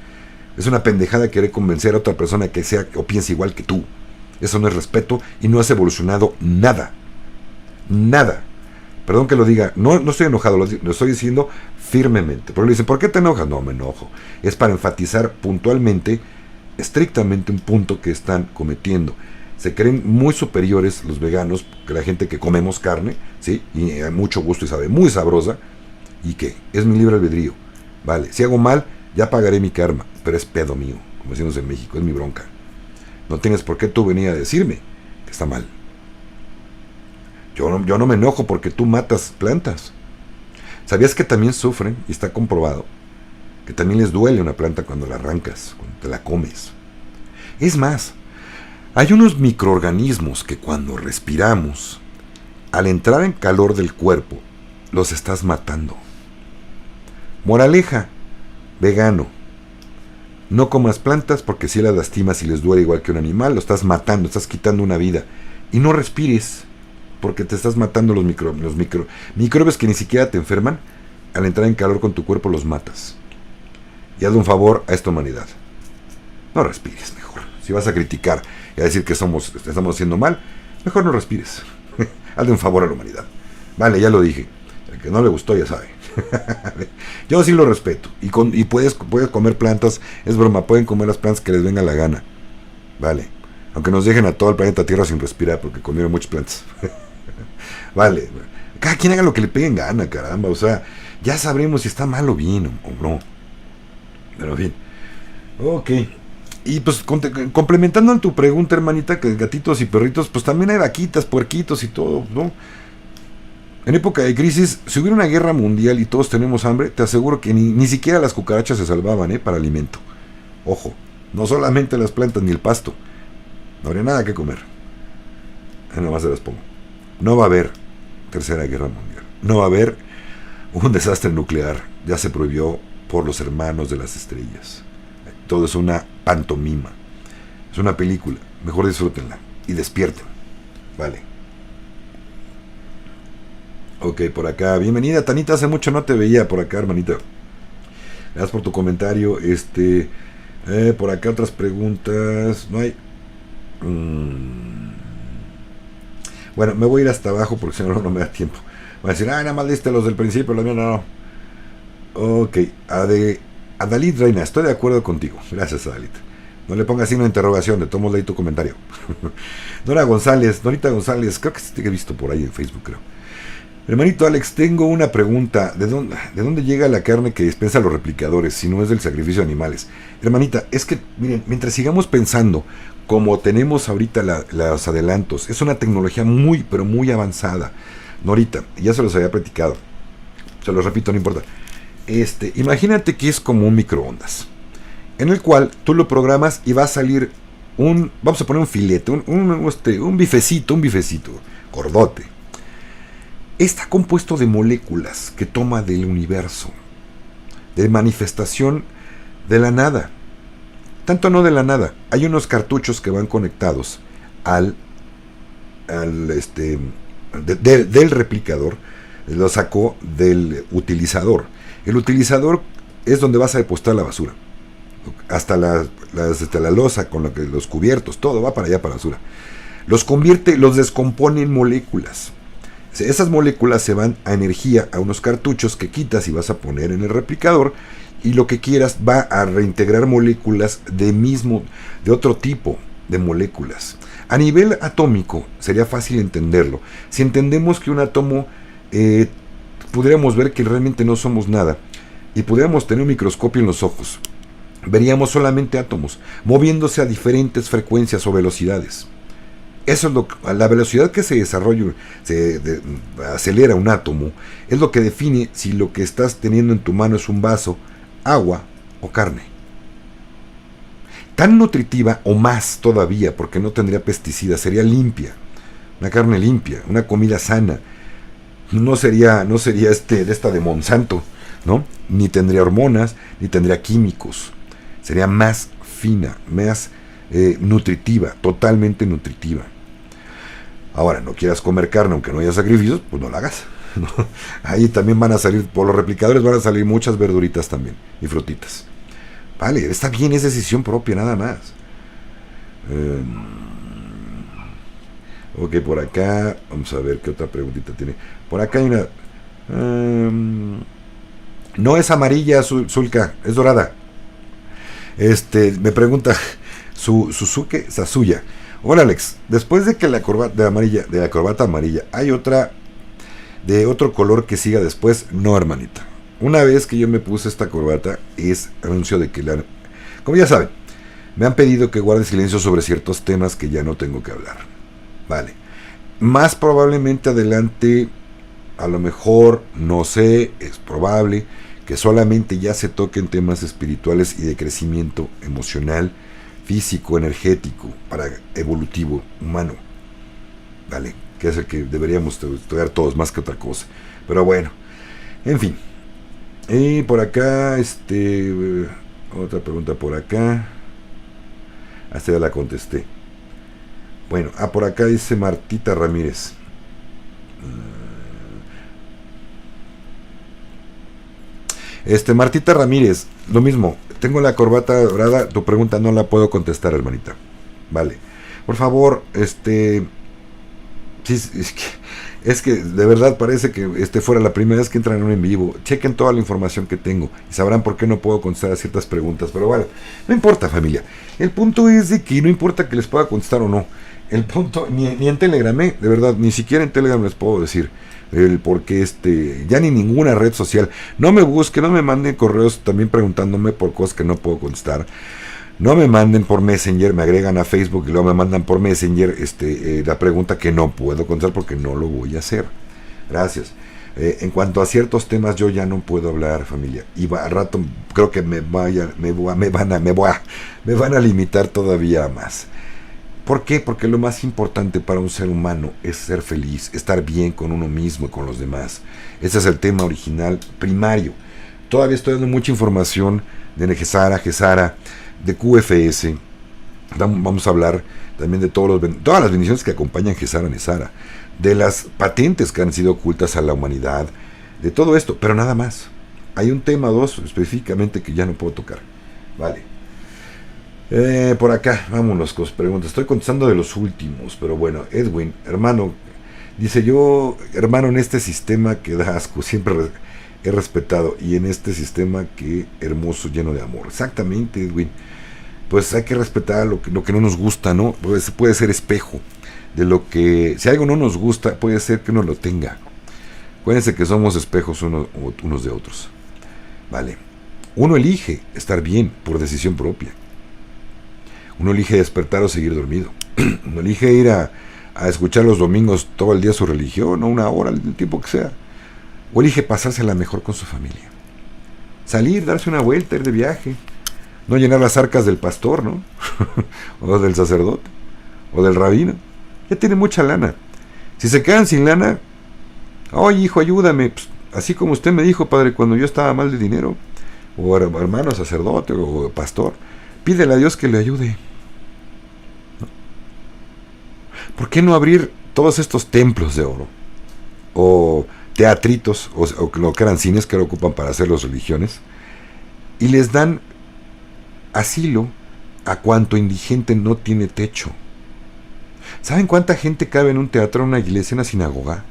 Es una pendejada querer convencer a otra persona que sea o piense igual que tú. Eso no es respeto y no has evolucionado nada. Nada. Perdón que lo diga, no estoy enojado, lo estoy diciendo firmemente. Porque le dicen, ¿por qué te enojas? No me enojo. Es para enfatizar puntualmente, estrictamente un punto que están cometiendo. Se creen muy superiores los veganos que la gente que comemos carne, ¿sí? Y hay mucho gusto y sabe muy sabrosa. ¿Y qué? Es mi libre albedrío. Vale, si hago mal, ya pagaré mi karma. Pero es pedo mío, como decimos en México, es mi bronca. No tienes por qué tú venir a decirme que está mal. Yo no me enojo porque tú matas plantas. ¿Sabías que también sufren, y está comprobado, que también les duele una planta cuando la arrancas, cuando te la comes? Es más, hay unos microorganismos que cuando respiramos, al entrar en calor del cuerpo, los estás matando. Moraleja, vegano, no comas plantas porque si las lastimas y les duele igual que un animal, lo estás matando, estás quitando una vida. Y no respires, porque te estás matando los microbios que ni siquiera te enferman, al entrar en calor con tu cuerpo los matas. Y haz un favor a esta humanidad. No respires mejor. Si vas a criticar y a decir que estamos haciendo mal, mejor no respires. Hazle un favor a la humanidad. Vale, ya lo dije. El que no le gustó ya sabe. Yo sí lo respeto. Y puedes comer plantas. Es broma, pueden comer las plantas que les venga la gana. Vale. Aunque nos dejen a todo el planeta Tierra sin respirar porque comieron muchas plantas. Vale. Cada quien haga lo que le peguen gana, caramba. O sea, ya sabremos si está mal o bien o no. Pero en fin. Ok. Y pues complementando en tu pregunta, hermanita, que gatitos y perritos, pues también hay vaquitas, puerquitos y todo, ¿no? En época de crisis, si hubiera una guerra mundial y todos tenemos hambre, te aseguro que ni siquiera las cucarachas se salvaban, para alimento. Ojo, no solamente las plantas ni el pasto. No habría nada que comer. Nomás se las pongo. No va a haber tercera guerra mundial. No va a haber un desastre nuclear. Ya se prohibió por los hermanos de las estrellas. Todo es una pantomima. Es una película. Mejor disfrútenla. Y despierten. Vale. Ok, por acá. Bienvenida, Tanita. Hace mucho no te veía por acá, hermanita. Gracias por tu comentario. Por acá otras preguntas. No hay. Bueno, me voy a ir hasta abajo porque si no, no me da tiempo. Voy a decir, nada más diste los del principio, la mía no. Ok, Adalit Reina, estoy de acuerdo contigo. Gracias, Adalit. No le pongas signo de interrogación, de todos leí tu comentario. Norita González, creo que sí te he visto por ahí en Facebook, creo. Hermanito Alex, tengo una pregunta. ¿De dónde llega la carne que dispensan los replicadores si no es del sacrificio de animales? Hermanita, es que, miren, mientras sigamos pensando como tenemos ahorita los adelantos, es una tecnología muy, pero muy avanzada. No ahorita, ya se los había platicado. Se los repito, no importa. Imagínate que es como un microondas, en el cual tú lo programas y va a salir vamos a poner un filete, un bifecito, gordote. Está compuesto de moléculas que toma del universo, de manifestación de la nada. Tanto no de la nada, hay unos cartuchos que van conectados del replicador, lo sacó del utilizador. El utilizador es donde vas a depositar la basura. Hasta la losa con los cubiertos, todo va para allá, para la basura. Los descompone en moléculas. Esas moléculas se van a energía a unos cartuchos que quitas y vas a poner en el replicador, y lo que quieras va a reintegrar moléculas de otro tipo de moléculas. A nivel atómico sería fácil entenderlo. Si entendemos que un átomo, pudiéramos ver que realmente no somos nada, y pudiéramos tener un microscopio en los ojos, veríamos solamente átomos moviéndose a diferentes frecuencias o velocidades. Eso es la velocidad que se desarrolla, acelera un átomo, es lo que define si lo que estás teniendo en tu mano es un vaso, agua o carne. Tan nutritiva o más todavía, porque no tendría pesticidas, sería limpia, una carne limpia, una comida sana. No sería de esta de Monsanto, ¿no? Ni tendría hormonas, ni tendría químicos. Sería más fina, más nutritiva, totalmente nutritiva. Ahora, no quieras comer carne aunque no haya sacrificios, pues no la hagas, ¿no? Ahí también van a salir, por los replicadores van a salir muchas verduritas también, y frutitas. Vale, está bien, es decisión propia, nada más. Ok, por acá, vamos a ver qué otra preguntita tiene. Por acá hay una... no es amarilla, Zulka, es dorada. Me pregunta Suzuke Sasuya. Hola Alex, después de que la corbata amarilla, ¿hay otra de otro color que siga después? No, hermanita. Una vez que yo me puse esta corbata, es anuncio de que como ya saben, me han pedido que guarde silencio sobre ciertos temas que ya no tengo que hablar. Vale. Más probablemente adelante, a lo mejor, no sé, es probable que solamente ya se toquen temas espirituales y de crecimiento emocional, físico, energético, para evolutivo, humano, ¿vale? Que es el que deberíamos estudiar todos más que otra cosa. Pero bueno, en fin. Y por acá, otra pregunta por acá. Hasta ya la contesté. Bueno, por acá dice Martita Ramírez. Martita Ramírez, lo mismo, tengo la corbata dorada, tu pregunta no la puedo contestar, hermanita. Vale. Por favor, sí, es que de verdad parece que fuera la primera vez que entran en un en vivo. Chequen toda la información que tengo y sabrán por qué no puedo contestar a ciertas preguntas. Pero bueno, no importa, familia. El punto es de que no importa que les pueda contestar o no. El punto, ni en Telegram, de verdad, ni siquiera en Telegram les puedo decir el por qué ya ni ninguna red social. No me busquen, no me manden correos también preguntándome por cosas que no puedo contestar. No me manden por Messenger, me agregan a Facebook y luego me mandan por Messenger la pregunta que no puedo contestar porque no lo voy a hacer. Gracias. En cuanto a ciertos temas yo ya no puedo hablar, familia. Y al rato creo que me van a limitar todavía más. ¿Por qué? Porque lo más importante para un ser humano es ser feliz, estar bien con uno mismo y con los demás. Ese es el tema original, primario. Todavía estoy dando mucha información de Gesara, de QFS. Vamos a hablar también de todas las bendiciones que acompañan Gesara Nesara, de las patentes que han sido ocultas a la humanidad, de todo esto, pero nada más. Hay un tema 2 específicamente que ya no puedo tocar. Vale. Por acá, vámonos con preguntas. Estoy contestando de los últimos, pero bueno, Edwin, hermano, dice yo, hermano, en este sistema que da asco, siempre he respetado, y en este sistema que hermoso, lleno de amor. Exactamente, Edwin. Pues hay que respetar lo que no nos gusta, ¿no? Pues puede ser espejo de lo que, si algo no nos gusta, puede ser que uno lo tenga. Acuérdense que somos espejos unos de otros. Vale. Uno elige estar bien por decisión propia. Uno elige despertar o seguir dormido. Uno elige ir a escuchar los domingos todo el día su religión, o una hora, el tiempo que sea. O elige pasársela mejor con su familia. Salir, darse una vuelta, ir de viaje. No llenar las arcas del pastor, ¿no? O del sacerdote. O del rabino. Ya tiene mucha lana. Si se quedan sin lana, oye, hijo, ayúdame. Pues, así como usted me dijo, padre, cuando yo estaba mal de dinero. O hermano sacerdote o pastor. Pídele a Dios que le ayude. ¿No? ¿Por qué no abrir todos estos templos de oro? O teatritos, o lo que eran cines que lo ocupan para hacer las religiones, y les dan asilo a cuanto indigente no tiene techo. ¿Saben cuánta gente cabe en un teatro, en una iglesia, en una sinagoga?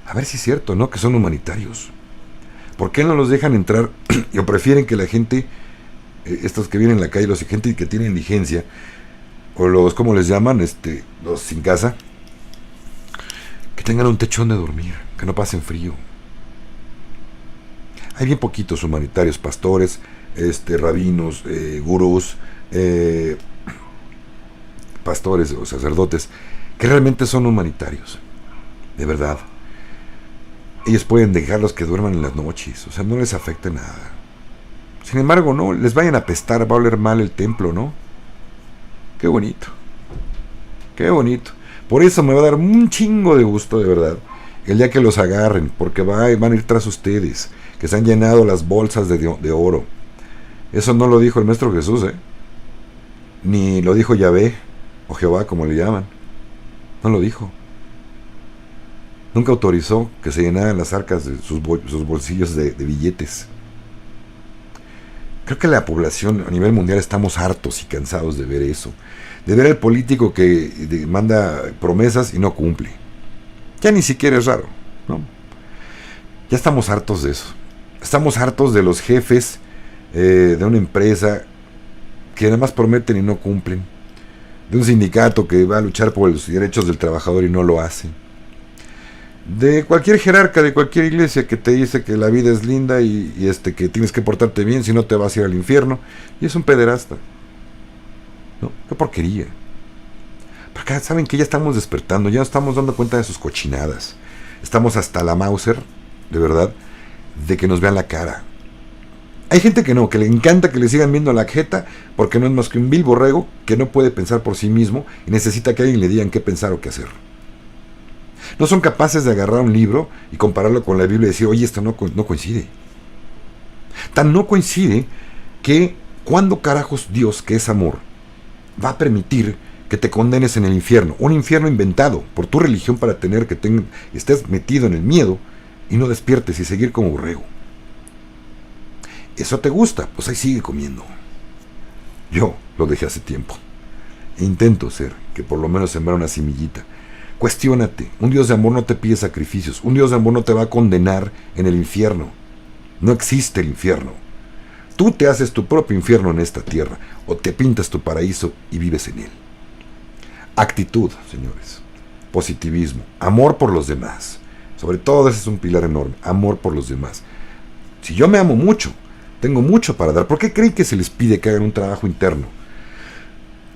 A ver si es cierto, ¿no? Que son humanitarios. ¿Por qué no los dejan entrar? O prefieren que la gente, estos que vienen en la calle, los gente que tiene indigencia, o los, ¿cómo les llaman? Los sin casa, que tengan un techo donde dormir, que no pasen frío. Hay bien poquitos humanitarios, pastores, rabinos, gurús, pastores o sacerdotes, que realmente son humanitarios, de verdad. Ellos pueden dejarlos que duerman en las noches, o sea, no les afecta nada. Sin embargo, no, les vayan a apestar, va a oler mal el templo, ¿no? Qué bonito. Qué bonito. Por eso me va a dar un chingo de gusto, de verdad, el día que los agarren, porque van a ir tras ustedes, que se han llenado las bolsas de oro. Eso no lo dijo el Maestro Jesús, ni lo dijo Yahvé, o Jehová, como le llaman. No lo dijo. Nunca autorizó que se llenaran las arcas de sus bolsillos de billetes. Creo que la población a nivel mundial estamos hartos y cansados de ver eso. De ver al político que manda promesas y no cumple. Ya ni siquiera es raro, ¿no? Ya estamos hartos de eso. Estamos hartos de los jefes de una empresa que nada más prometen y no cumplen. De un sindicato que va a luchar por los derechos del trabajador y no lo hace. De cualquier jerarca de cualquier iglesia que te dice que la vida es linda y que tienes que portarte bien, si no te vas a ir al infierno, y es un pederasta, ¿no? Qué porquería. Porque saben que ya estamos despertando, ya nos estamos dando cuenta de sus cochinadas. Estamos hasta la Mauser, de verdad, de que nos vean la cara. Hay gente que no, que le encanta que le sigan viendo la jeta, porque no es más que un vil borrego que no puede pensar por sí mismo y necesita que alguien le diga qué pensar o qué hacer. No son capaces de agarrar un libro y compararlo con la Biblia y decir, oye, esto no coincide. Tan no coincide que cuando carajos Dios, que es amor, va a permitir que te condenes en el infierno. Un infierno inventado por tu religión para tener que estés metido en el miedo y no despiertes y seguir como borrego. ¿Eso te gusta? Pues ahí sigue comiendo. Yo lo dejé hace tiempo. Intento ser, que por lo menos sembrar una semillita. Cuestiónate. Un Dios de amor no te pide sacrificios. Un Dios de amor no te va a condenar en el infierno. No existe el infierno. Tú te haces tu propio infierno en esta tierra, o te pintas tu paraíso y vives en él. Actitud, señores. Positivismo. Amor por los demás. Sobre todo ese es un pilar enorme. Amor por los demás. Si yo me amo mucho, tengo mucho para dar. ¿Por qué creen que se les pide que hagan un trabajo interno?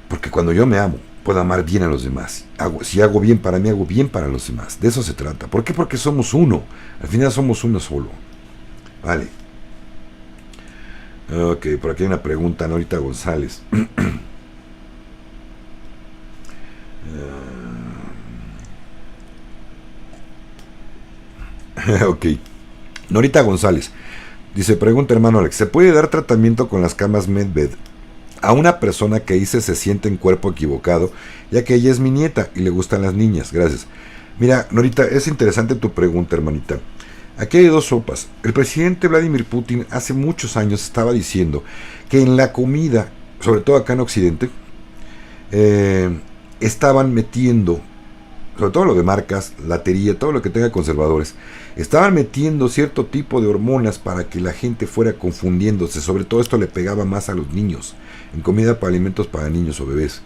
Porque cuando yo me amo, puedo amar bien a los demás. Si hago bien para mí, hago bien para los demás. De eso se trata. ¿Por qué? Porque somos uno. Al final somos uno solo. Vale. Ok, por aquí hay una pregunta, Norita González. Ok. Norita González dice, pregunta hermano Alex, ¿se puede dar tratamiento con las camas Medbed a una persona que dice se siente en cuerpo equivocado, ya que ella es mi nieta y le gustan las niñas? Gracias. Mira, Norita, es interesante tu pregunta, hermanita. Aquí hay dos sopas. El presidente Vladimir Putin hace muchos años estaba diciendo que en la comida, sobre todo acá en Occidente, estaban metiendo, sobre todo lo de marcas, latería, todo lo que tenga conservadores, estaban metiendo cierto tipo de hormonas para que la gente fuera confundiéndose. Sobre todo esto le pegaba más a los niños, en comida para alimentos para niños o bebés,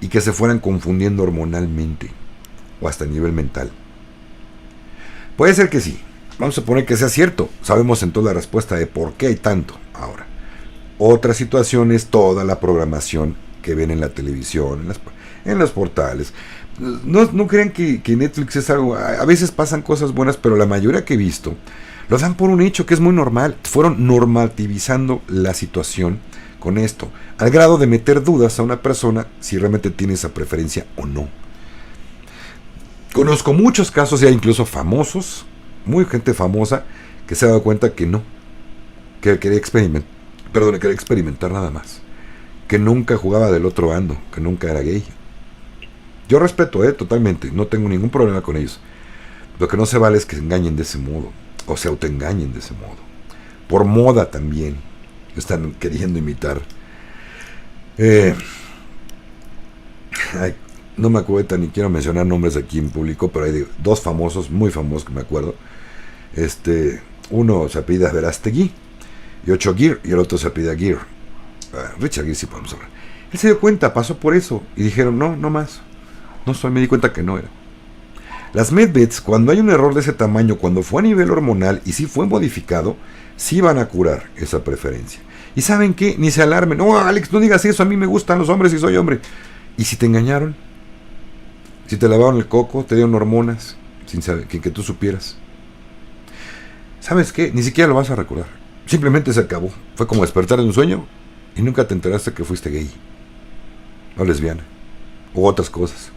y que se fueran confundiendo hormonalmente o hasta a nivel mental. Puede ser que sí. Vamos a poner que sea cierto. Sabemos entonces la respuesta de por qué hay tanto ahora. Otra situación es toda la programación que ven en la televisión, en los portales. No crean que Netflix es algo... A veces pasan cosas buenas, pero la mayoría que he visto lo dan por un hecho que es muy normal. Fueron normativizando la situación con esto, al grado de meter dudas a una persona si realmente tiene esa preferencia o no. Conozco muchos casos, ya incluso famosos, muy gente famosa, que se ha dado cuenta que no, que quería experimentar nada más, que nunca jugaba del otro bando, que nunca era gay. Yo respeto, totalmente, no tengo ningún problema con ellos. Lo que no se vale es que se engañen de ese modo, o se autoengañen de ese modo. Por moda también, están queriendo imitar. No me acuerdo, ni quiero mencionar nombres aquí en público, pero hay dos famosos, muy famosos que me acuerdo. Uno se apellida Verástegui, y Gir, y el otro se apellida Gir. Richard Gere, sí podemos hablar. Él se dio cuenta, pasó por eso, y dijeron, no más. No soy, me di cuenta que no era. Las medbeds, cuando hay un error de ese tamaño, cuando fue a nivel hormonal y sí fue modificado, sí van a curar esa preferencia. ¿Y saben qué? Ni se alarmen. No, Alex, no digas eso, a mí me gustan los hombres y soy hombre. ¿Y si te engañaron? Si te lavaron el coco, te dieron hormonas, sin saber, que tú supieras. ¿Sabes qué? Ni siquiera lo vas a recordar. Simplemente se acabó. Fue como despertar de un sueño y nunca te enteraste que fuiste gay. O lesbiana. O otras cosas.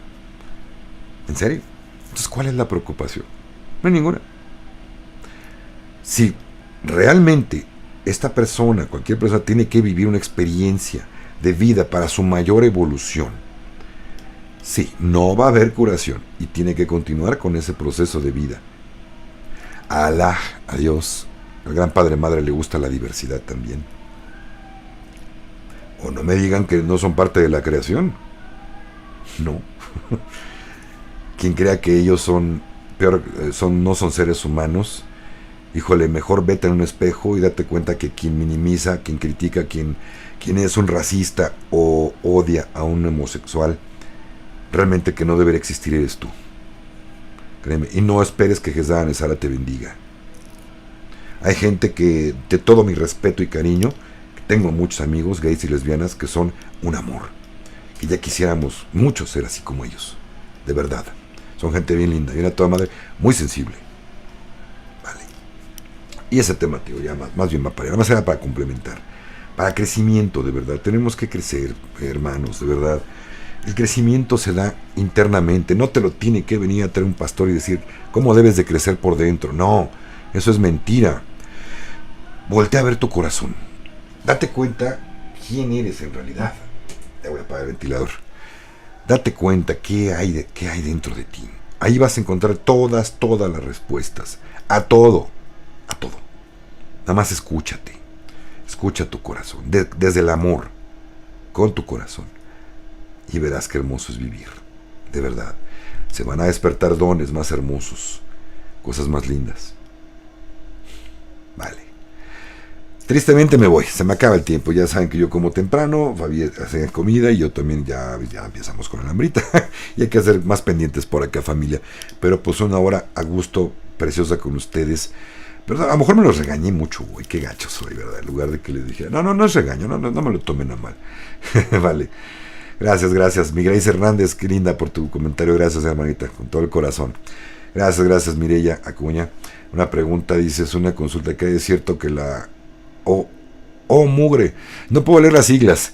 ¿En serio? Entonces, ¿cuál es la preocupación? No hay ninguna. Si realmente esta persona, cualquier persona, tiene que vivir una experiencia de vida para su mayor evolución, sí, no va a haber curación y tiene que continuar con ese proceso de vida. A Alá, a Dios, al gran Padre Madre le gusta la diversidad también. O no me digan que no son parte de la creación. No. Quien crea que ellos son peor, no son seres humanos, híjole, mejor vete en un espejo y date cuenta que quien minimiza, quien critica, quien es un racista o odia a un homosexual, realmente que no debería existir eres tú. Créeme, y no esperes que Jesús Nesara te bendiga. Hay gente que, de todo mi respeto y cariño, tengo muchos amigos gays y lesbianas que son un amor, que ya quisiéramos muchos ser así como ellos, de verdad. Son gente bien linda, bien a toda madre, muy sensible. Vale. Y ese tema, tío, ya más bien va para allá. Nada más era para complementar. Para crecimiento, de verdad. Tenemos que crecer, hermanos, de verdad. El crecimiento se da internamente. No te lo tiene que venir a traer un pastor y decir cómo debes de crecer por dentro. No, eso es mentira. Voltea a ver tu corazón. Date cuenta quién eres en realidad. Ya voy a apagar el ventilador. Date cuenta qué hay dentro de ti. Ahí vas a encontrar todas las respuestas. A todo. Nada más escúchate. Escucha tu corazón. Desde el amor. Con tu corazón. Y verás qué hermoso es vivir. De verdad. Se van a despertar dones más hermosos. Cosas más lindas. Vale. Tristemente me voy, se me acaba el tiempo. Ya saben que yo como temprano, Fabi hace comida y yo también ya empezamos con la hambrita. Y hay que hacer más pendientes por acá, familia. Pero pues una hora a gusto, preciosa con ustedes. Pero a lo mejor me los regañé mucho, güey, qué gacho soy, ¿verdad? En lugar de que les dije, no es regaño, no me lo tomen a mal. Vale, gracias. Mi Grace Hernández, qué linda por tu comentario, gracias hermanita, con todo el corazón. Gracias Mireya Acuña. Una pregunta, dice, es una consulta, que es cierto que la... mugre, no puedo leer las siglas.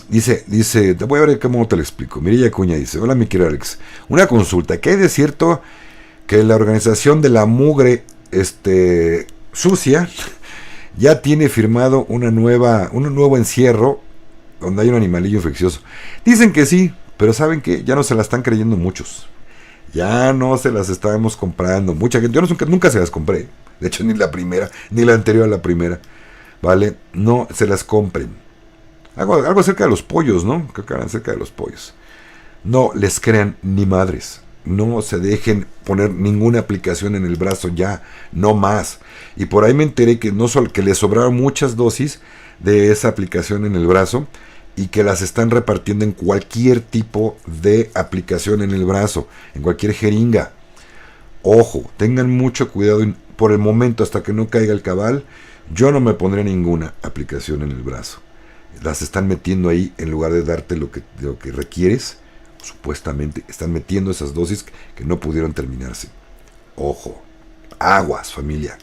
Dice, te voy a ver cómo te lo explico. Mireya Acuña dice, hola mi querido Alex, una consulta, ¿qué hay de cierto que la organización de la mugre sucia ya tiene firmado un nuevo encierro donde hay un animalillo infeccioso? Dicen que sí, pero ¿saben qué? Ya no se la están creyendo muchos. Ya no se las estábamos comprando. Mucha gente, yo nunca se las compré. De hecho, ni la primera, ni la anterior a la primera. ¿Vale? No se las compren. Algo acerca de los pollos, ¿no? Creo que hablan acerca de los pollos. No les crean ni madres. No se dejen poner ninguna aplicación en el brazo ya, no más. Y por ahí me enteré que no solo que les sobraron muchas dosis de esa aplicación en el brazo y que las están repartiendo en cualquier tipo de aplicación en el brazo, en cualquier jeringa. Ojo, tengan mucho cuidado. Por el momento, hasta que no caiga el cabal, yo no me pondré ninguna aplicación en el brazo. Las están metiendo ahí en lugar de darte lo que requieres. Supuestamente están metiendo esas dosis que no pudieron terminarse. Ojo, aguas, familia,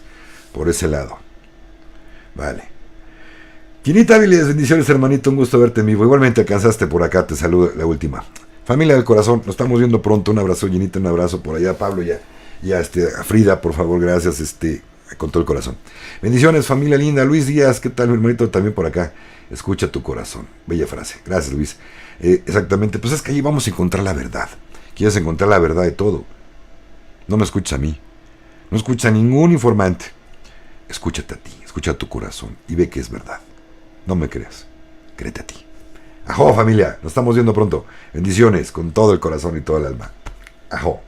por ese lado. Vale. Quinita Áviles, bendiciones, hermanito, un gusto verte en vivo. Igualmente alcanzaste por acá, te saludo la última. Familia del corazón, nos estamos viendo pronto. Un abrazo, Ginita, un abrazo por allá, Pablo, a Frida, por favor, gracias, con todo el corazón. Bendiciones, familia linda. Luis Díaz, ¿qué tal, mi hermanito? También por acá. Escucha tu corazón. Bella frase. Gracias, Luis. Exactamente, pues es que ahí vamos a encontrar la verdad. Quieres encontrar la verdad de todo. No me escuches a mí. No escucha a ningún informante. Escúchate a ti, escucha a tu corazón y ve que es verdad. No me creas. Créete a ti. Ajo, familia. Nos estamos viendo pronto. Bendiciones con todo el corazón y toda el alma. Ajo.